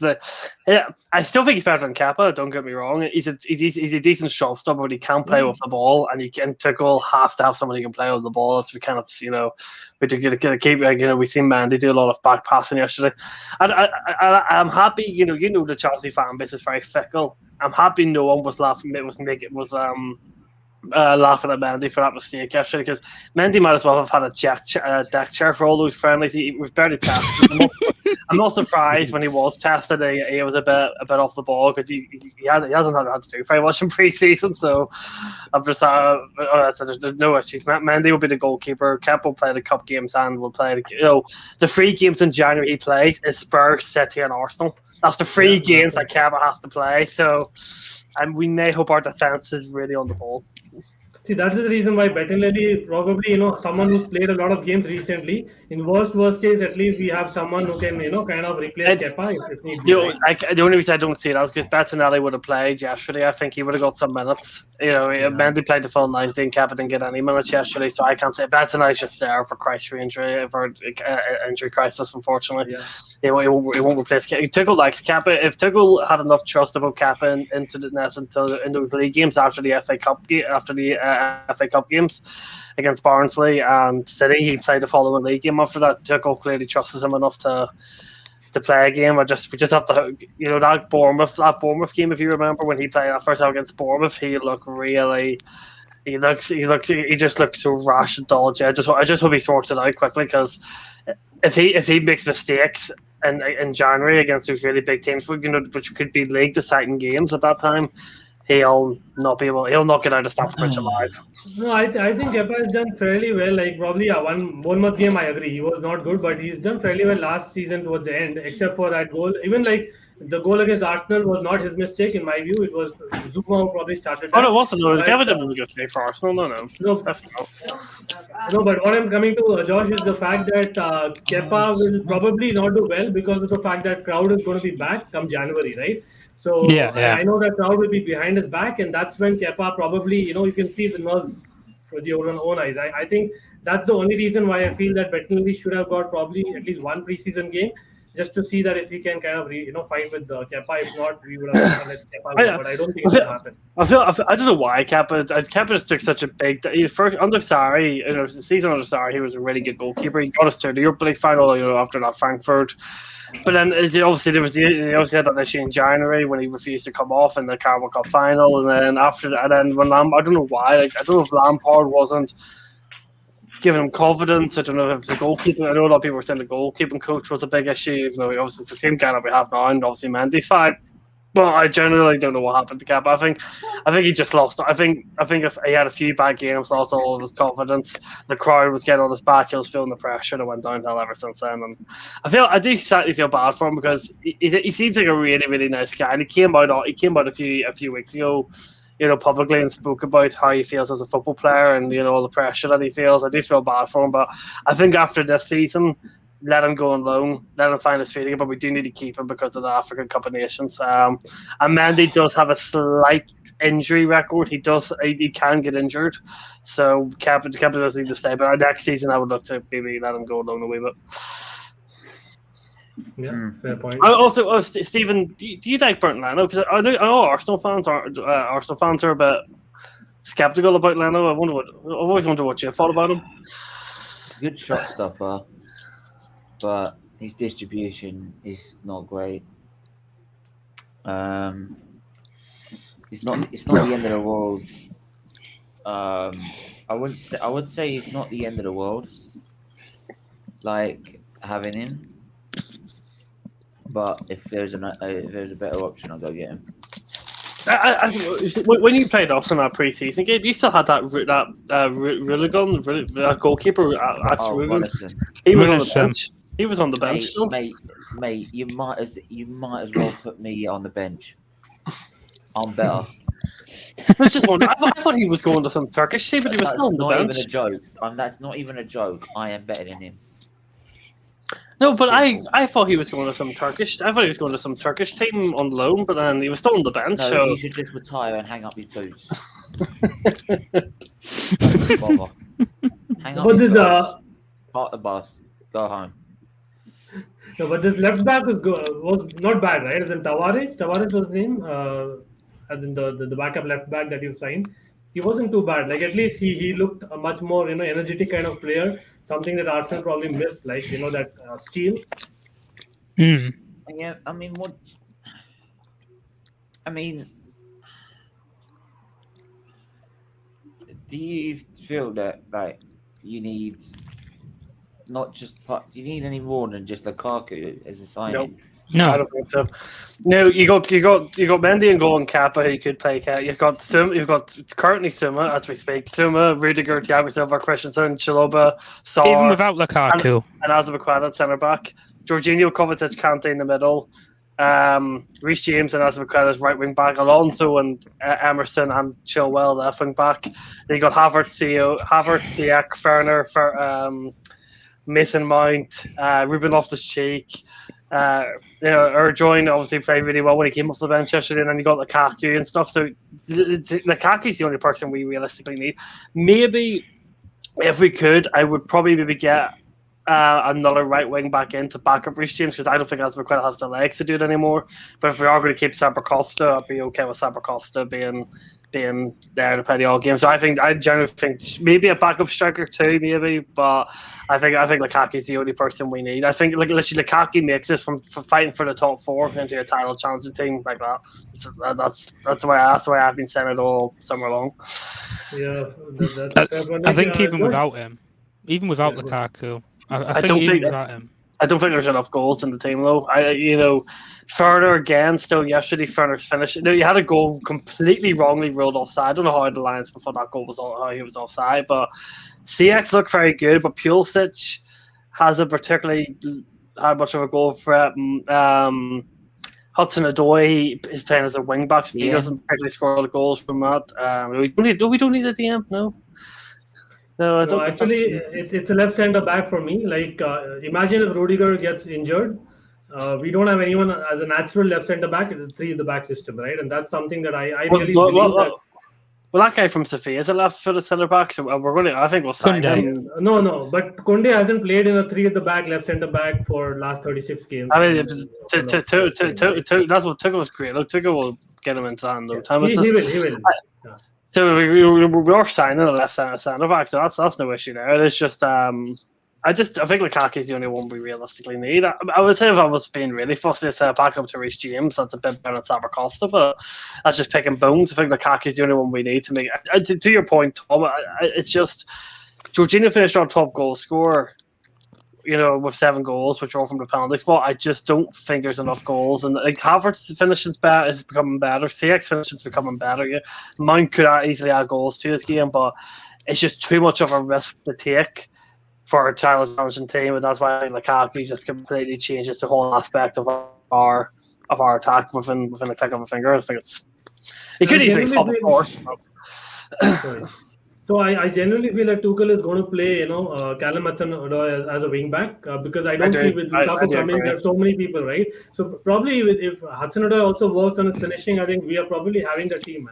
I still think he's better than Kepa. Don't get me wrong. He's a decent shot stopper, but he can't play with the ball. And Tuchel has to have somebody who can play with the ball. That's we kind of we're gonna keep we've seen Mandy do a lot of back passing yesterday. And I'm happy. The Chelsea fan base is very fickle. I'm happy no one was laughing. Laughing at Mendy for that mistake yesterday, because Mendy might as well have had a deck chair for all those friendlies. He was barely tested. I'm not surprised when he was tested. He was a bit off the ball, because he hasn't had to do very much in pre-season. So I'm just there's no issues. Mendy will be the goalkeeper. Kepa will play the cup games and will play the 3 games in January he plays is Spurs, City, and Arsenal. That's the 3 games that Kepa has to play. So. And we may hope our defense is really on the ball. See, that is the reason why Bettinelli probably, someone who's played a lot of games recently. In worst case, at least we have someone who can, kind of replace Kepa if need be. The only reason I don't see it is because Bettinelli would have played yesterday. I think he would have got some minutes. Mendy played the full 19. Kepa didn't get any minutes yesterday, so I can't say Bettinelli's just there for injury crisis. Unfortunately, he won't replace Kepa. Tuchel likes Kepa. If Tuchel had enough trust about Kepa into the net in those league games after the FA Cup games against Barnsley and City, he played the following league game after that. Tuchel clearly trusts him enough to play a game. We just have to, that Bournemouth game. If you remember when he played that first time against Bournemouth, he just looked so rash and dodgy. I just hope he sorts it out quickly, because if he makes mistakes in January against those really big teams, which could be league deciding games at that time, he'll not get out of Stamford Bridge alive. No, I think Kepa has done fairly well. Like, probably one Bournemouth game, I agree, he was not good, but he's done fairly well last season towards the end, except for that goal. Even like the goal against Arsenal was not his mistake, in my view. It was Zuma who probably started. Oh, no, it wasn't. Kepa didn't really good for Arsenal. No. No, but what I'm coming to, Josh, is the fact that Kepa will probably not do well because of the fact that crowd is going to be back come January, right? So I know that crowd will be behind his back, and that's when Kepa probably, you can see the nerves with your own eyes. I think that's the only reason why I feel that Bettinelli should have got probably at least one preseason game. just to see that if he can kind of fight with Kepa. If not, we would have let Kepa go. But I don't think it's going to happen. I don't know why Kepa just took such a big. First under Sarri, the season under Sarri, he was a really good goalkeeper. He got us to the Europa League final, after that Frankfurt. But then obviously he obviously had that issue in January when he refused to come off in the Carabao Cup final, and then after that, and then when I don't know why, I don't know if Lampard wasn't giving him confidence. I don't know if the goalkeeping. I know a lot of people were saying the goalkeeping coach was a big issue. Even though obviously it's the same guy that we have now, and obviously Mendy's fine. But I generally don't know what happened to Kepa. I think he just lost. I think if he had a few bad games, lost all of his confidence. The crowd was getting on his back. He was feeling the pressure, and it went downhill ever since then. And I do slightly feel bad for him because he seems like a really, really nice guy. And he came out a few weeks ago, publicly, and spoke about how he feels as a football player and all the pressure that he feels. I do feel bad for him, but I think after this season, let him go on loan, let him find his feet again, but we do need to keep him because of the African Cup of Nations. And Mendy does have a slight injury record. He can get injured, so Kepa does need to stay. But next season, I would look to maybe let him go on loan a wee bit. Yeah, fair point. Also, Stephen, do you like Bernd Leno? Because I know Arsenal fans are a bit skeptical about Leno. I always wonder what you thought about him. Good shot stopper, but his distribution is not great. It's not the end of the world. I would say it's not the end of the world, like having him. But if there's a better option, I'll go get him. When you played us in that pre-season game, you still had that Ruligan, goalkeeper. He was on the bench. He was on the bench. Mate, you might as well put me on the bench. I'm better. I was just wondering. I thought he was going to some Turkish team, but he was still on the bench. That's not even a joke. That's not even a joke. I am better than him. No, but I thought he was going to some Turkish. I thought he was going to some Turkish team on loan, but then he was still on the bench. No, so he should just retire and hang up his boots. Don't bother. Hang up his boots. Park the bus. Go home. No, but this left back was not bad, right? As in Tavares was his name. As in the backup left back that you signed. He wasn't too bad. Like at least he looked a much more energetic kind of player. Something that Arsenal probably missed, like that steal. Yeah, I mean, what? I mean, do you feel that like you need not just do you need any more than just Lukaku as a signing? No, I don't think so. No, you got Mendy and goal and Kepa who could play. You've got currently Suma as we speak. Suma, Rudiger, Thiago Silva, Christensen, Chalobah, Sarr, even without Lukaku, and Azpilicueta at centre back. Jorginho, Kovacic, Kante in the middle. Reece James and Azpilicueta's right wing back. Alonso and Emerson and Chilwell left wing back. Then you got Havertz, Ziyech, Werner, Mason Mount, Ruben Loftus-Cheek. Erjoin obviously played really well when he came off the bench yesterday, and then you got Lukaku and stuff. So Lukaku's the only person we realistically need. Maybe if we could, I would probably maybe get another right wing back in to back up Reece James because I don't think Azpilicueta has the legs to do it anymore. But if we are going to keep Sabrikosta, I'd be okay with Sabrikosta being there to play the all game. So I generally think maybe a backup striker too, maybe. But I think Lukaku's the only person we need. I think literally Lukaku makes this from fighting for the top four into a title challenging team like that. That's the way I've been saying it all summer long. Yeah, I think even without Lukaku, I don't think there's enough goals in the team though. Werner again still yesterday. Werner's finished. You had a goal completely wrongly ruled offside. I don't know how the Lions before that goal how he was offside, but CX looked very good. But Pulisic hasn't particularly had much of a goal threat. Hudson-Odoi is playing as a wing back. So he doesn't particularly score the goals from that. We don't need a DM. No, I don't. Actually, it's a left center back for me. Like, imagine if Rudiger gets injured. We don't have anyone as a natural left center back. It's a 3 in the back system, right? And that's something that I really believe that. Well, that guy from Sofia is a left-footed centre back, so we're going to. I think we'll sign Koundé. him. No, but Koundé hasn't played in a 3 at the back, left centre back for last 36 games. I mean, that's what Tuchel's great. Tuchel will get him into hand no time. He will. Yeah. So we are signing a left centre back, so that's no issue there. It's just I think Lukaku's the only one we realistically need. I would say if I was being really fussy, I'd say a backup to Reece James. That's a bit better than Saber-Costa, but that's just picking bones. I think Lukaku's the only one we need to make. To your point, Tom, it's just Jorginho finished our top goal scorer, with 7 goals, which are all from the penalty spot. I just don't think there's enough goals. And Havertz's finishing's is becoming better. CX finishing's becoming better. Yeah. Mount could easily add goals to his game, but it's just too much of a risk to take for a challenging team, and that's why Lukaku just completely changes the whole aspect of our attack within the click of a finger. I think it could easily flop, of course. So I genuinely feel that Tuchel is going to play, Callum Hudson-Odoi as a wing back because I don't see with Lukaku coming, there are so many people, right? So probably if Hudson-Odoi also works on his finishing, I think we are probably having the team.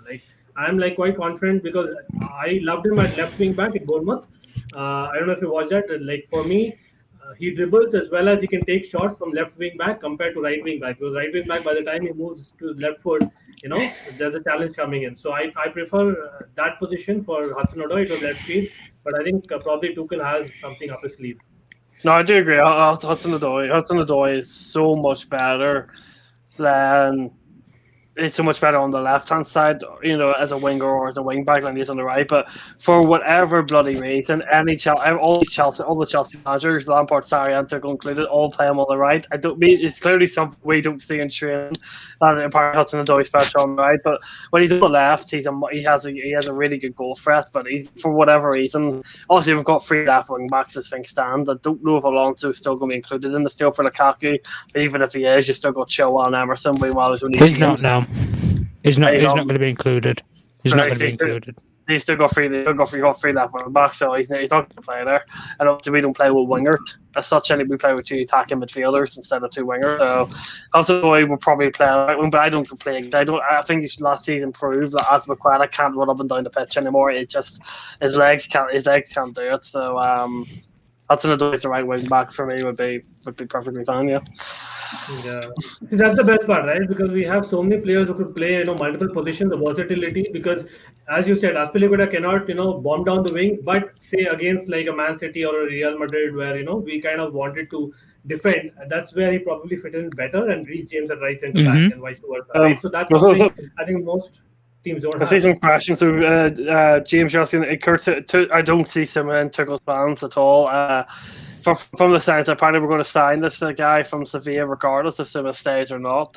I'm quite confident because I loved him at left wing back at Bournemouth. I don't know if you watched that. For me, he dribbles as well as he can take shots from left wing back compared to right wing back. Because right wing back, by the time he moves to his left foot, there's a challenge coming in. So I prefer that position for Hudson-Odoi to left field. But I think probably Tuchel has something up his sleeve. No, I do agree. Hudson-Odoi is so much better than. It's so much better on the left-hand side, as a winger or as a wing back than he is on the right. But for whatever bloody reason, all the Chelsea managers, Lampard, Sarri, and Tuchel included, all play him on the right. It's clearly something we don't see in training. Apart Hudson-Odoi special on the right, but when he's on the left, he has a really good goal threat. But for whatever reason, obviously we've got 3 left wing backs as things stand. I don't know if Alonso is still going to be included in the deal for Lukaku. But even if he is, you still got Chilwell and Emerson. Meanwhile, there's only He's not now. He's not going to be included. He's not going to be included. He's still got 3 left wing back, so he's not going to play there. And obviously we don't play with wingers as such. We play with 2 attacking midfielders instead of 2 wingers. So obviously we'll probably play right wing, but I don't complain. I think last season proved that as McQuarrie can't run up and down the pitch anymore. It just his legs can't do it. So Hudson-Odoi is the right wing back for me would be perfectly fine. Yeah. Yeah, that's the best part, right? Because we have so many players who could play, multiple positions, the versatility. Because as you said, Azpilicueta cannot, bomb down the wing. But say against like a Man City or a Real Madrid, where we kind of wanted to defend, that's where he probably fit in better, and Reece James at right centre back and vice versa. Right? So that's something I think most teams don't have. I see some questions. So James asking, I don't see some in Tuchel's plans at all. From the sense, apparently we're going to sign this guy from Sevilla regardless if Sima stays or not.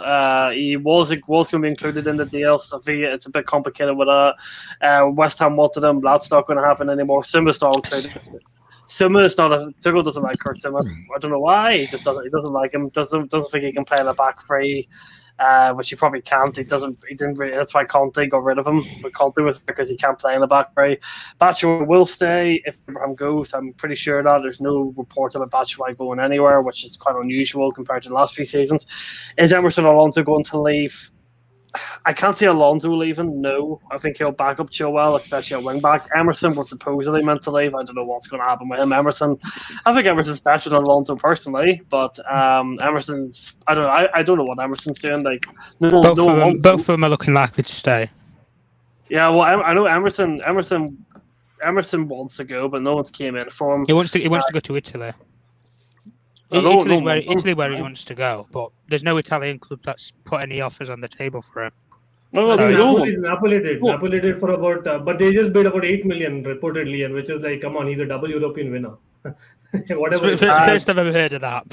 He was going to be included in the deal. Sevilla, it's a bit complicated with West Ham wanted him. That's not going to happen anymore. Sima's not included. Sima is not. Tuchel doesn't like Kurt Sima. I don't know why. He just doesn't. He doesn't like him. Doesn't think he can play in a back three. Which he probably can't. He didn't really. That's why Conte got rid of him. But Conte was because he can't play in the back three. Batshuayi will stay if Abraham goes. I'm pretty sure that there's no report about Batshuayi going anywhere, which is quite unusual compared to the last few seasons. Is Emerson Alonso going to leave? I can't see Alonso leaving. No, I think he'll back up Chilwell, especially at wing back. Emerson was supposedly meant to leave. I don't know what's going to happen with him. I think Emerson's better than Alonso personally, but Emerson's. I don't know what Emerson's doing. Both of them are looking likely to stay. Yeah, well, I know Emerson wants to go, but no one's came in for him. He wants to go to Italy. Italy where he wants to go, but there's no Italian club that's put any offers on the table for him. Napoli did for about, but they just bid about 8 million reportedly, and which is like, come on, he's a double European winner. Whatever. First I've ever heard of that.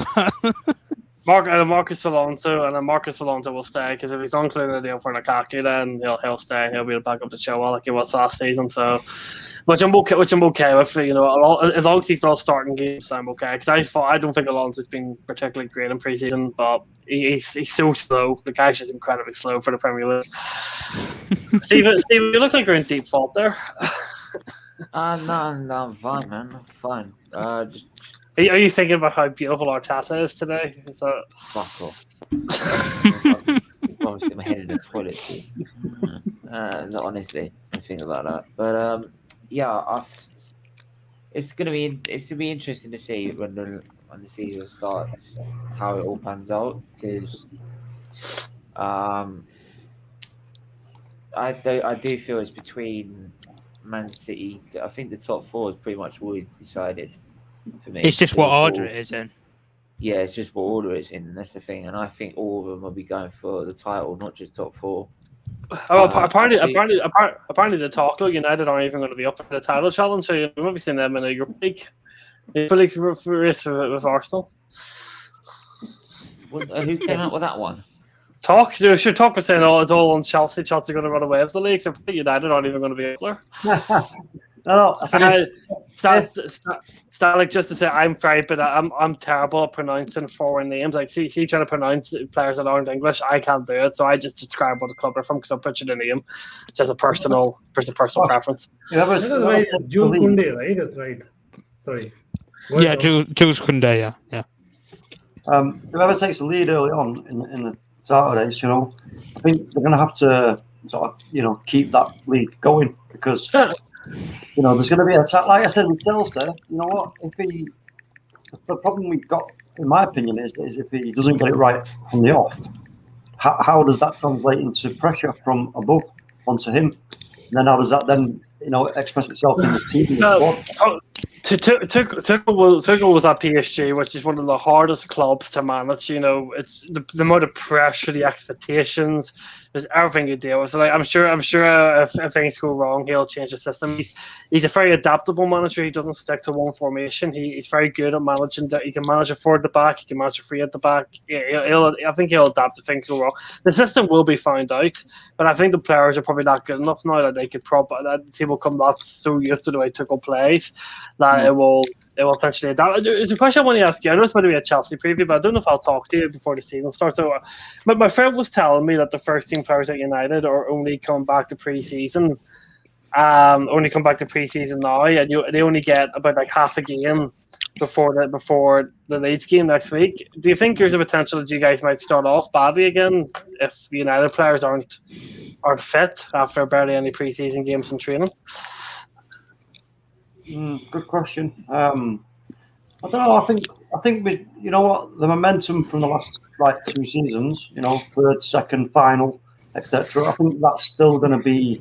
Marcus Alonso will stay because if he's not including a deal for Lukaku, then he'll stay. He'll be the backup to Chilwell like he was last season. So, which I'm okay with. As long as he's not starting games, I'm okay. Because I don't think Alonso's been particularly great in preseason, but he's so slow. The guy's just incredibly slow for the Premier League. Steven, you look like you're in deep fault there. No, I'm fine, man. I'm fine. Are you thinking about how beautiful Arteta is today? Is that... Fuck off. Promise to get my head in the toilet. No, honestly. anything like that. But it's gonna be interesting to see when the season starts how it all pans out, because I do feel it's between Man City. I think the top four is pretty much already decided for me. It's just what Liverpool. order it is in. Yeah, it's just what order it's in. That's the thing, and I think all of them will be going for the title, not just top four. Apparently, the Tuchel United aren't even going to be up in the title challenge, so you might be seeing them in a Europa League race with Arsenal. Who came up with that one? Talk was saying, "Oh, it's all on Chelsea. Chelsea are going to run away with the league. So United aren't even going to be up there." No, Static, just to say, I'm very bad. I'm terrible at pronouncing foreign names. Like, see, trying to pronounce players that aren't English, I can't do it. So I just describe what the club are from because I'm putting a name. It's just a personal preference. That is right. Jules Koundé, right? That's right. Sorry. Yeah, Jules Koundé. Yeah. Whoever takes the lead early on in the Saturdays, I think they're going to have to sort of, keep that lead going because. There's going to be a attack. Like I said with Chelsea, you know what? The problem we've got, in my opinion, is if he doesn't get it right from the off, how does that translate into pressure from above onto him? And then how does that then, express itself in the team? Tuchel was at PSG, which is one of the hardest clubs to manage. It's the amount of pressure, the expectations, there's everything you deal with. So, I'm sure if things go wrong, he'll change the system. He's a very adaptable manager. He doesn't stick to one formation. He's very good at managing. He can manage a four at the back. He can manage a three at the back. I think he'll adapt if things go wrong. The system will be found out, but I think the players are probably not good enough now that they could that the team will come that so used to the way Tuchel plays that it will essentially adapt. There's a question I want to ask you. I know it's going to be a Chelsea preview, but I don't know if I'll talk to you before the season starts. So, my friend was telling me that the first team players at United are only coming back to pre-season. Only come back to pre-season now, and they only get about like half a game before the Leeds game next week. Do you think there's a potential that you guys might start off badly again if the United players aren't fit after barely any pre-season games and training? Good question. I don't know. I think we, the momentum from the last two seasons, third, second, final, etc. I think that's still going to be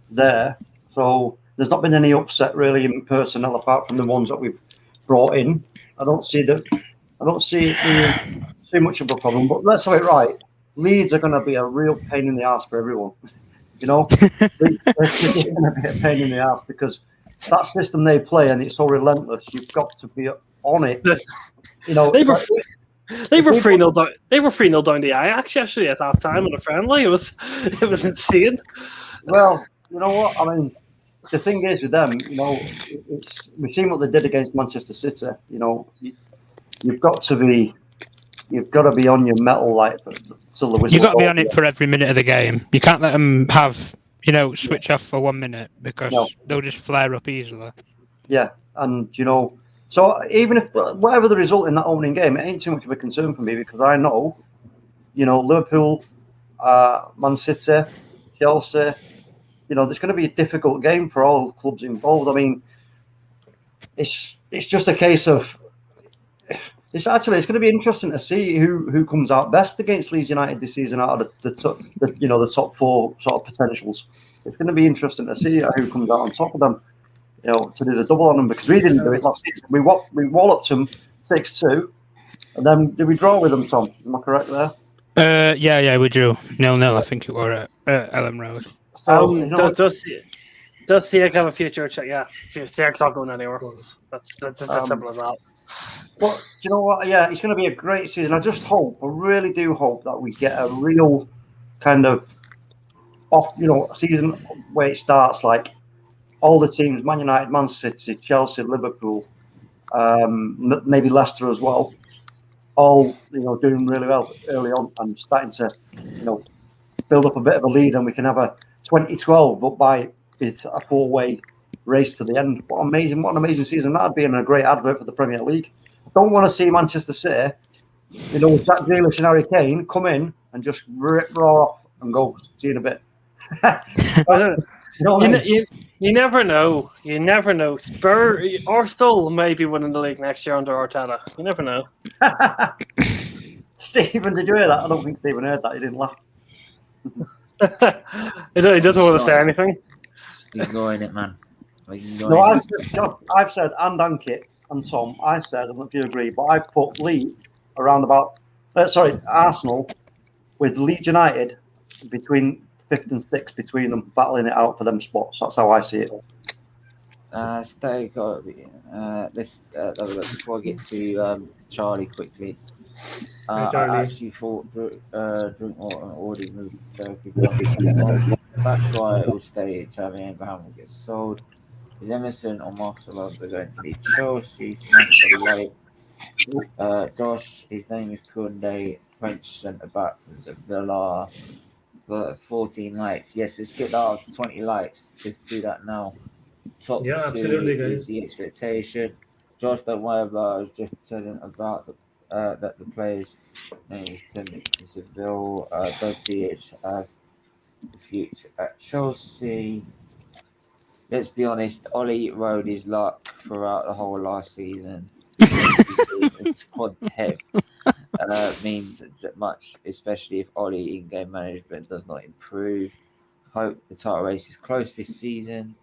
there. So there's not been any upset really in personnel apart from the ones that we've brought in. I don't see much of a problem. But let's have it right. Leeds are going to be a real pain in the ass for everyone. They're going to be a pain in the ass because that system they play and it's so relentless. You've got to be on it. They were 3-0 down. They were 3-0 down the Ajax actually at half time in a friendly. It was insane. Well, you know what? I mean, the thing is with them, we've seen what they did against Manchester City. You've got to be on your mettle till the whistle. You've got to be on it for every minute of the game. You can't let them have. Switch off for 1 minute because they'll just flare up easily. Yeah, and so even if whatever the result in that opening game, it ain't too much of a concern for me because I know, Liverpool, Man City, Chelsea, there's going to be a difficult game for all clubs involved. I mean, it's just a case of it's going to be interesting to see who comes out best against Leeds United this season out of the top four sort of potentials. It's going to be interesting to see who comes out on top of them, to do the double on them because we didn't do it last season. We walloped them 6-2, and then did we draw with them, Tom? Am I correct there? Yeah, we drew 0-0. I think it was at Ellen Road. So, does Siak have a future? Yeah, Siak's not going anywhere. That's as simple as that. But do you know what? Yeah, it's going to be a great season. I really do hope that we get a real kind of season where it starts like all the teams, Man United, Man City, Chelsea, Liverpool, maybe Leicester as well, all doing really well early on and starting to build up a bit of a lead, and we can have a 2012, but by it's a four-way race to the end. What an amazing season that'd be, and a great advert for the Premier League. I don't want to see Manchester City, Jack Grealish and Harry Kane come in and just roar off and go. See you in a bit. You know what I mean? You never know. You never know. Or still maybe winning the league next year under Arteta. You never know. Stephen, did you hear that? I don't think Stephen heard that. He didn't laugh. He doesn't want to say anything. Just ignoring it, man. No, I've said, and Ankit and Tom, I said, I don't know if you agree, but I put Leeds around about, Arsenal with Leeds United between 5th and 6th, between them, battling it out for them spots. That's how I see it. Let's before I get to Charlie quickly. I actually thought Drinkwater already moved to Turkey. That's why it will stay. Xavi Abraham will get sold. Is Emerson or Marcus Alonso going to leave Chelsea? Josh, his name is Koundé, French centre back from Villa. 14 likes. Yes, let's get that up to 20 likes. Let's do that now. Top two absolutely, guys. is the expectation. Josh, don't worry about it. I was just telling about that the players' names can Seville does see it the future at Chelsea. Let's be honest, Ollie rode his luck throughout the whole last season. Squad depth means much, especially if Ollie in-game management does not improve. Hope the title race is close this season.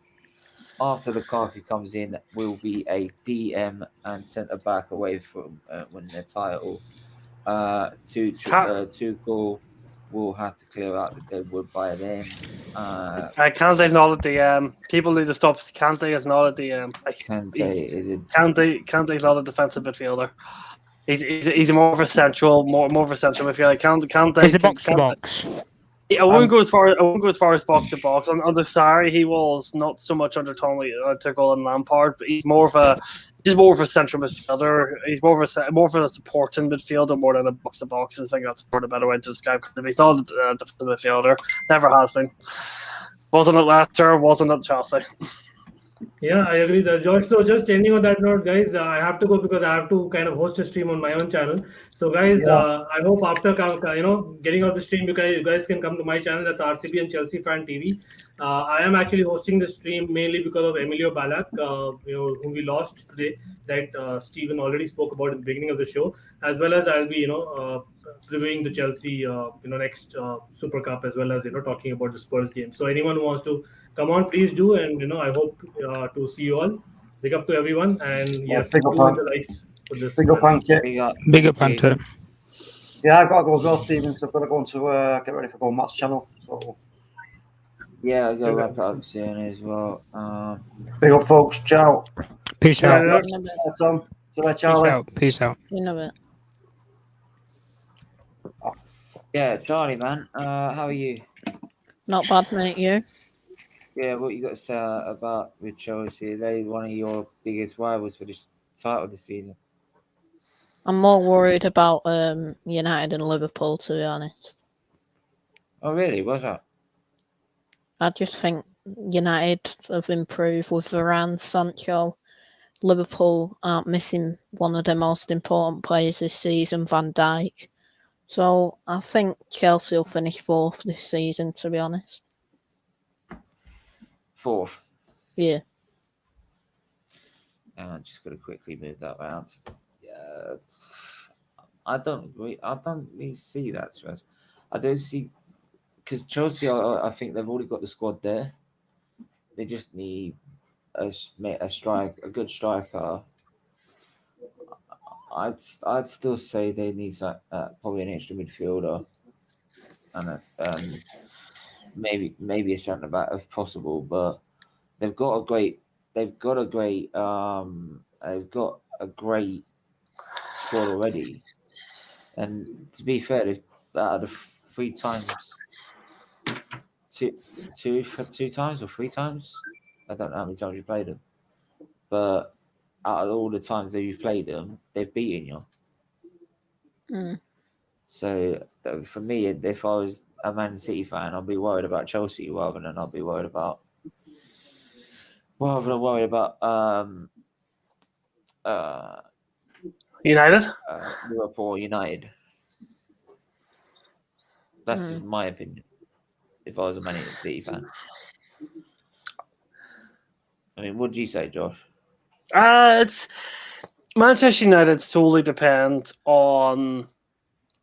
After Lukaku comes in, will be a DM and centre back away from winning the title. Tuchel will have to clear out the deadwood by then. Kante's not at the DM. People need to stop. Kante is not at the DM. Kante's not a defensive midfielder. He's more of a central midfielder. Kante. He's a box to box. I wouldn't go as far as box to box. On the Sarri, he was not so much under Tuchel and Lampard, but he's more of a central midfielder. He's more of a supporting midfielder more than a box to box. I think that's sort of a better way to describe him. He's not a defensive midfielder. Never has been. Wasn't at Leicester. Wasn't at Chelsea. Yeah, I agree there, Josh. So just ending on that note, guys, I have to go because I have to kind of host a stream on my own channel. So, guys, I hope after getting off the stream, you guys can come to my channel. That's RCB and Chelsea Fan TV. I am actually hosting the stream mainly because of Emilio Balak, whom we lost today. That Stephen already spoke about at the beginning of the show, as well as I'll be previewing the Chelsea next Super Cup, as well as talking about the Spurs game. So anyone who wants to come on, please do, and I hope to see you all. Big up to everyone, and yes, big up, the likes for this. Big up, Ankit. Big up, Hunter. Yeah, I've got to go as well, Stephen. So I've got to go on to get ready for going Matt's channel. So yeah, I'll go wrap it up soon as well. big up, folks. Ciao. Peace out. Tom. Charlie. Peace out. See you in a bit. Yeah, Charlie, man. How are you? Not bad, mate. You? Yeah, what you got to say about with Chelsea? Are they one of your biggest rivals for this title this season? I'm more worried about United and Liverpool, to be honest. Oh, really? What's that? I just think United have improved with Varane, Sancho. Liverpool aren't missing one of their most important players this season, Van Dijk. So I think Chelsea will finish fourth this season, to be honest. Fourth. Yeah. I'm just going to quickly move that around. Yeah, I don't really see that. I don't see, because Chelsea, I think they've already got the squad there. They just need a good striker. I'd still say they need probably an extra midfielder and maybe a centre back if possible. But they've got a great squad already. And to be fair, they've out of two times or three times. I don't know how many times you played them, but out of all the times that you've played them, they've beaten you. Mm. So for me, if I was a Man City fan, I'd be worried about Chelsea rather than I'd be worried about United. Liverpool, United. That's just my opinion. if I was a Man City fan. I mean, what do you say, Josh? It's Manchester United solely depend on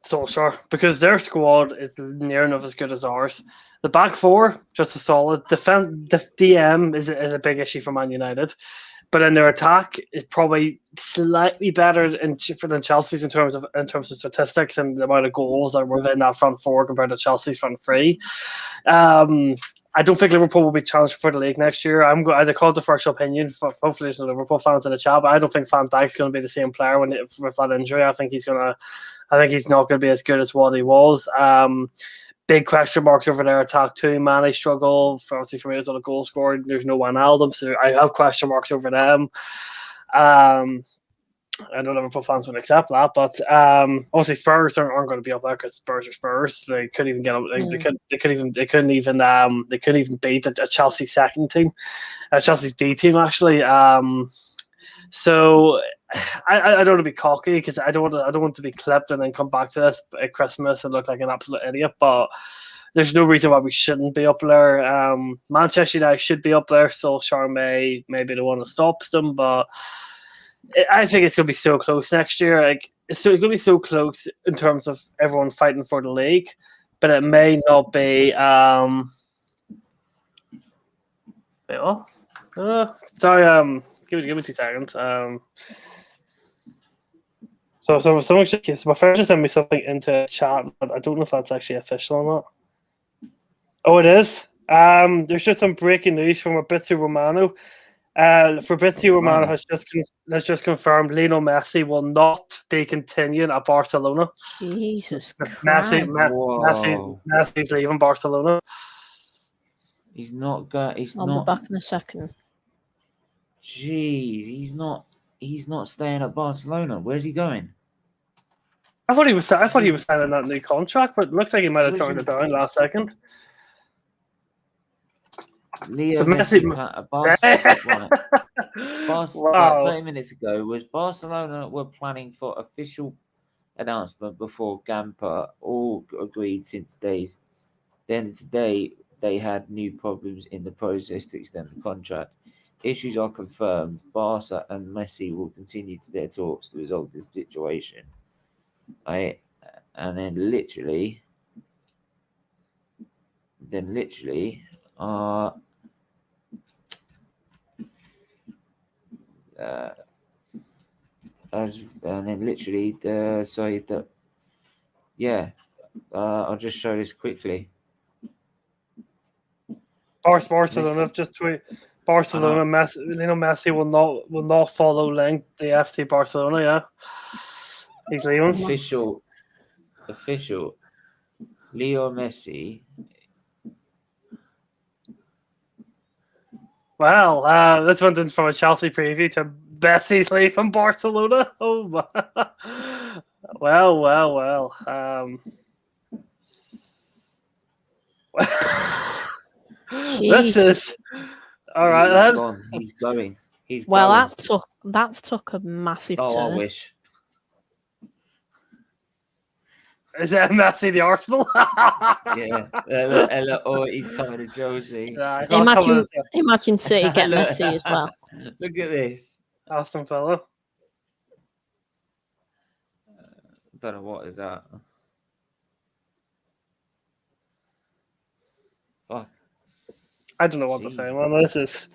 Solskjaer because their squad is near enough as good as ours. The back four just as solid. The DM is a big issue for Man United, but in their attack is probably slightly better than Chelsea's in terms of statistics and the amount of goals that were within that front four compared to Chelsea's front three. I don't think Liverpool will be challenged for the league next year. I call it controversial opinion. Hopefully, there's no Liverpool fans in the chat, but I don't think Van Dijk's going to be the same player with that injury. I think he's not going to be as good as what he was. Big question marks over their attack too. Mane struggle. Obviously, for me, it's not a goal scorer. There's no Wijnaldum, so I have question marks over them. I know Liverpool fans would accept that, but obviously Spurs aren't going to be up there because Spurs are Spurs. They couldn't even get up. They couldn't even beat a Chelsea second team, a Chelsea's D team actually. So I don't want to be cocky because I don't want to be clipped and then come back to this at Christmas and look like an absolute idiot. But there's no reason why we shouldn't be up there. Manchester United should be up there. Solskjaer may be the one that stops them, but I think it's going to be so close next year. It's going to be so close in terms of everyone fighting for the league, but it may not be. Wait, what? Sorry. Give me 2 seconds. So someone my friend just sent me something into chat, but I don't know if that's actually official or not. Oh, it is. There's just some breaking news from Fabrizio Romano. Fabrizio Romano has just confirmed Lionel Messi will not be continuing at Barcelona. Jesus Christ. Messi's leaving Barcelona. He's not going. I'll be back in a second. Jeez, he's not staying at Barcelona. Where's he going? I thought he was signing that new contract, but it looks like he might have turned it down last second. Leo Messi, wow. 30 minutes ago, was Barcelona were planning for official announcement before Gamper, all agreed since days. Then today they had new problems in the process to extend the contract. Issues are confirmed. Barca and Messi will continue to their talks to resolve this situation. And then literally, I'll just show this quickly. Barcelona have just tweeted. Barcelona, Messi will not follow link the FC Barcelona. Yeah, he's leaving. Official. Leo Messi. Well, this went in from a Chelsea preview to Messi's leaving Barcelona. Oh my. Well. This is all right. He's going. That's took a massive turn. I wish. Is that Messi the Arsenal? Yeah. Or he's coming to Chelsea. Imagine City get Messi as well. Look at this. Aston Villa. Don't know what is that. Fuck. I don't know what to say, man. This is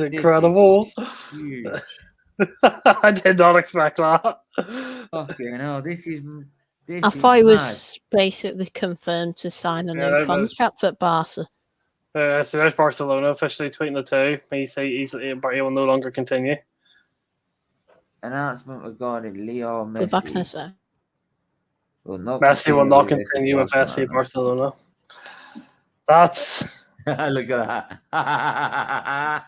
incredible. This is huge. I did not expect that. Fucking hell, this is. I thought he was basically confirmed to sign a new contract at Barca. So there's Barcelona officially tweeting it too. He will no longer continue. Announcement regarding Leo Messi. We're back in a sec. Messi will not continue with FC Barcelona. That's look at that.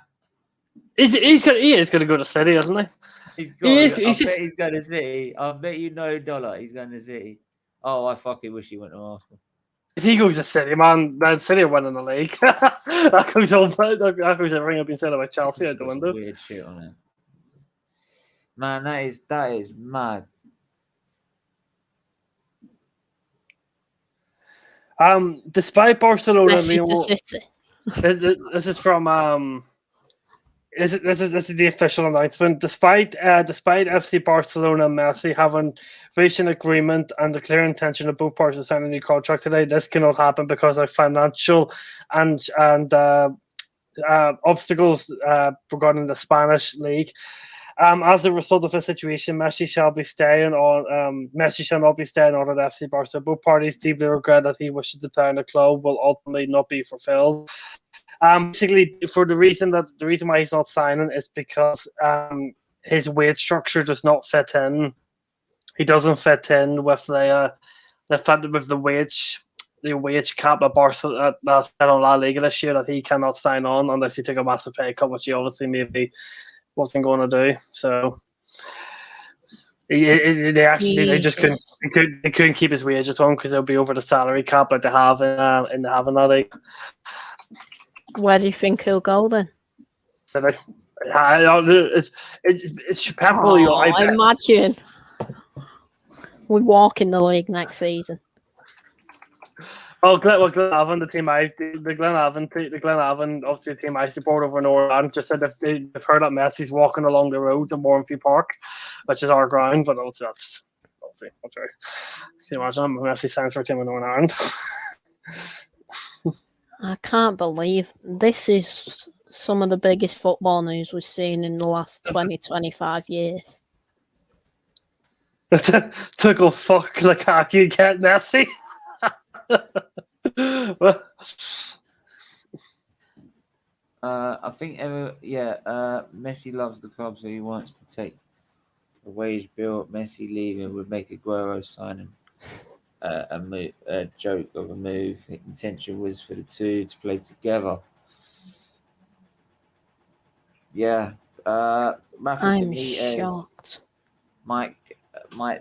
He is going to go to City, isn't he? He's going to City. I'll bet you $1 he's going to City. Oh, I fucking wish he went to Arsenal. If he goes to City, man, City are winning the league. that goes everything I've been saying about Chelsea out the window. Weird shit on it. Man, that is mad. Despite Barcelona, Messi to City. this is from this is the official announcement. Despite FC Barcelona and Messi having reached an agreement and the clear intention of both parties to sign a new contract today, this cannot happen because of financial and obstacles regarding the Spanish league. As a result of the situation, Messi shall not be staying on at FC Barcelona. Both parties deeply regret that he wishes to play in the club will ultimately not be fulfilled. Basically, for the reason why he's not signing is because his wage structure does not fit in. He doesn't fit in with the wage cap at Barcelona that's set on La Liga this year, that he cannot sign on unless he took a massive pay cut, which he obviously maybe wasn't going to do. So they just couldn't keep his wages on because they'll be over the salary cap that they have in the having that league. Where do you think he'll go then? It's probably. Imagine we walk in the league next season. Glenavon, the Glenavon, obviously the team I support over in Northern Ireland, just said they've heard that Messi's walking along the roads in Warrenview Park, which is our ground, but obviously that's true. Can you imagine Messi signs for a team in Northern Ireland? I can't believe this is some of the biggest football news we've seen in the last 20-25 years. Tuchel fuck Lukaku, get Messi. I think Messi loves the club, so he wants to take a wage bill. Messi leaving would make Aguero signing a joke of a move. The intention was for the two to play together. Yeah, I'm shocked. Might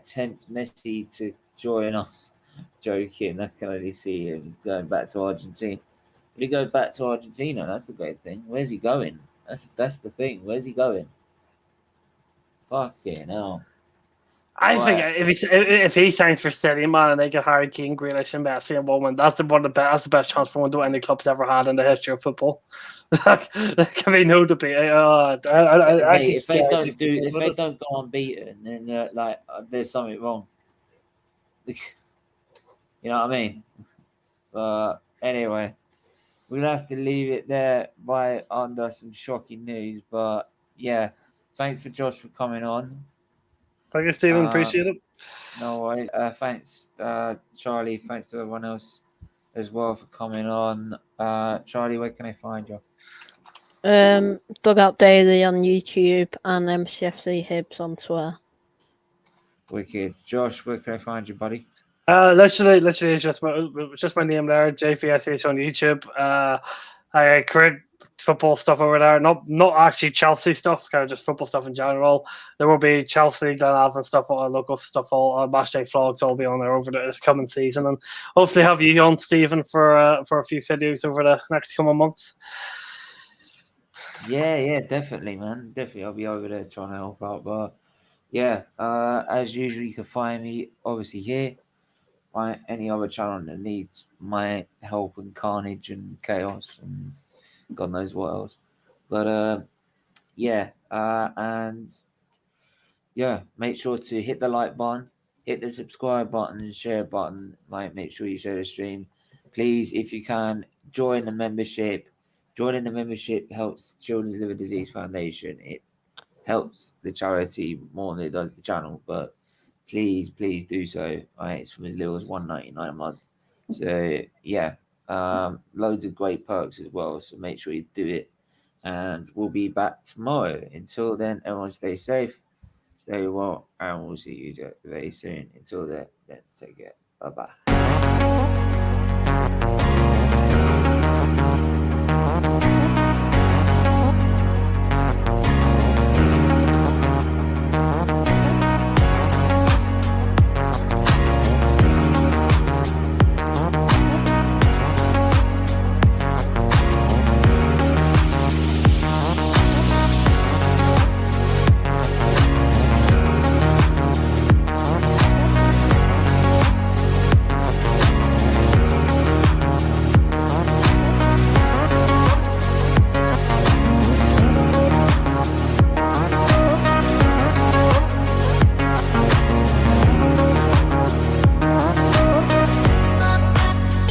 tempt Messi to join us. Joking, I can only see him going back to Argentina. Will he go back to Argentina? That's the great thing. Where's he going? That's the thing. Where's he going? Fucking hell. I think if he signs for City, man, and they get Harry Kane, Grealish, and Messi in one, that's the best transfer window any club's ever had in the history of football. There can be no debate. If they don't go unbeaten, then there's something wrong. You know what I mean? But anyway, we'll have to leave it there under some shocking news. But yeah, thanks for Josh for coming on. Thank you, Stephen. Appreciate it. No worries. Thanks, Charlie. Thanks to everyone else as well for coming on. Charlie, where can I find you? Dugout Daily on YouTube and MCFC Hibs on Twitter. Wicked. Josh, where can I find you, buddy? Literally, just my name there, JVSH on YouTube. I create football stuff over there, not actually Chelsea stuff, kind of just football stuff in general. There will be Chelsea, Glenavon stuff, local stuff, all matchday vlogs will be on there over this coming season, and hopefully have you on, Stephen, for a few videos over the next couple of months. Yeah, definitely, man. Definitely, I'll be over there trying to help out. But yeah, as usual, you can find me obviously here. By any other channel that needs my help and carnage and chaos and God knows what else. But make sure to hit the like button, hit the subscribe button and share button. Make sure you share the stream. Please, if you can, join the membership. Joining the membership helps Children's Liver Disease Foundation. It helps the charity more than it does the channel, but please do so. It's from as little as $1.99 a month. So yeah, loads of great perks as well. So make sure you do it. And we'll be back tomorrow. Until then, everyone stay safe, stay well, and we'll see you very soon. Until then take care. Bye-bye.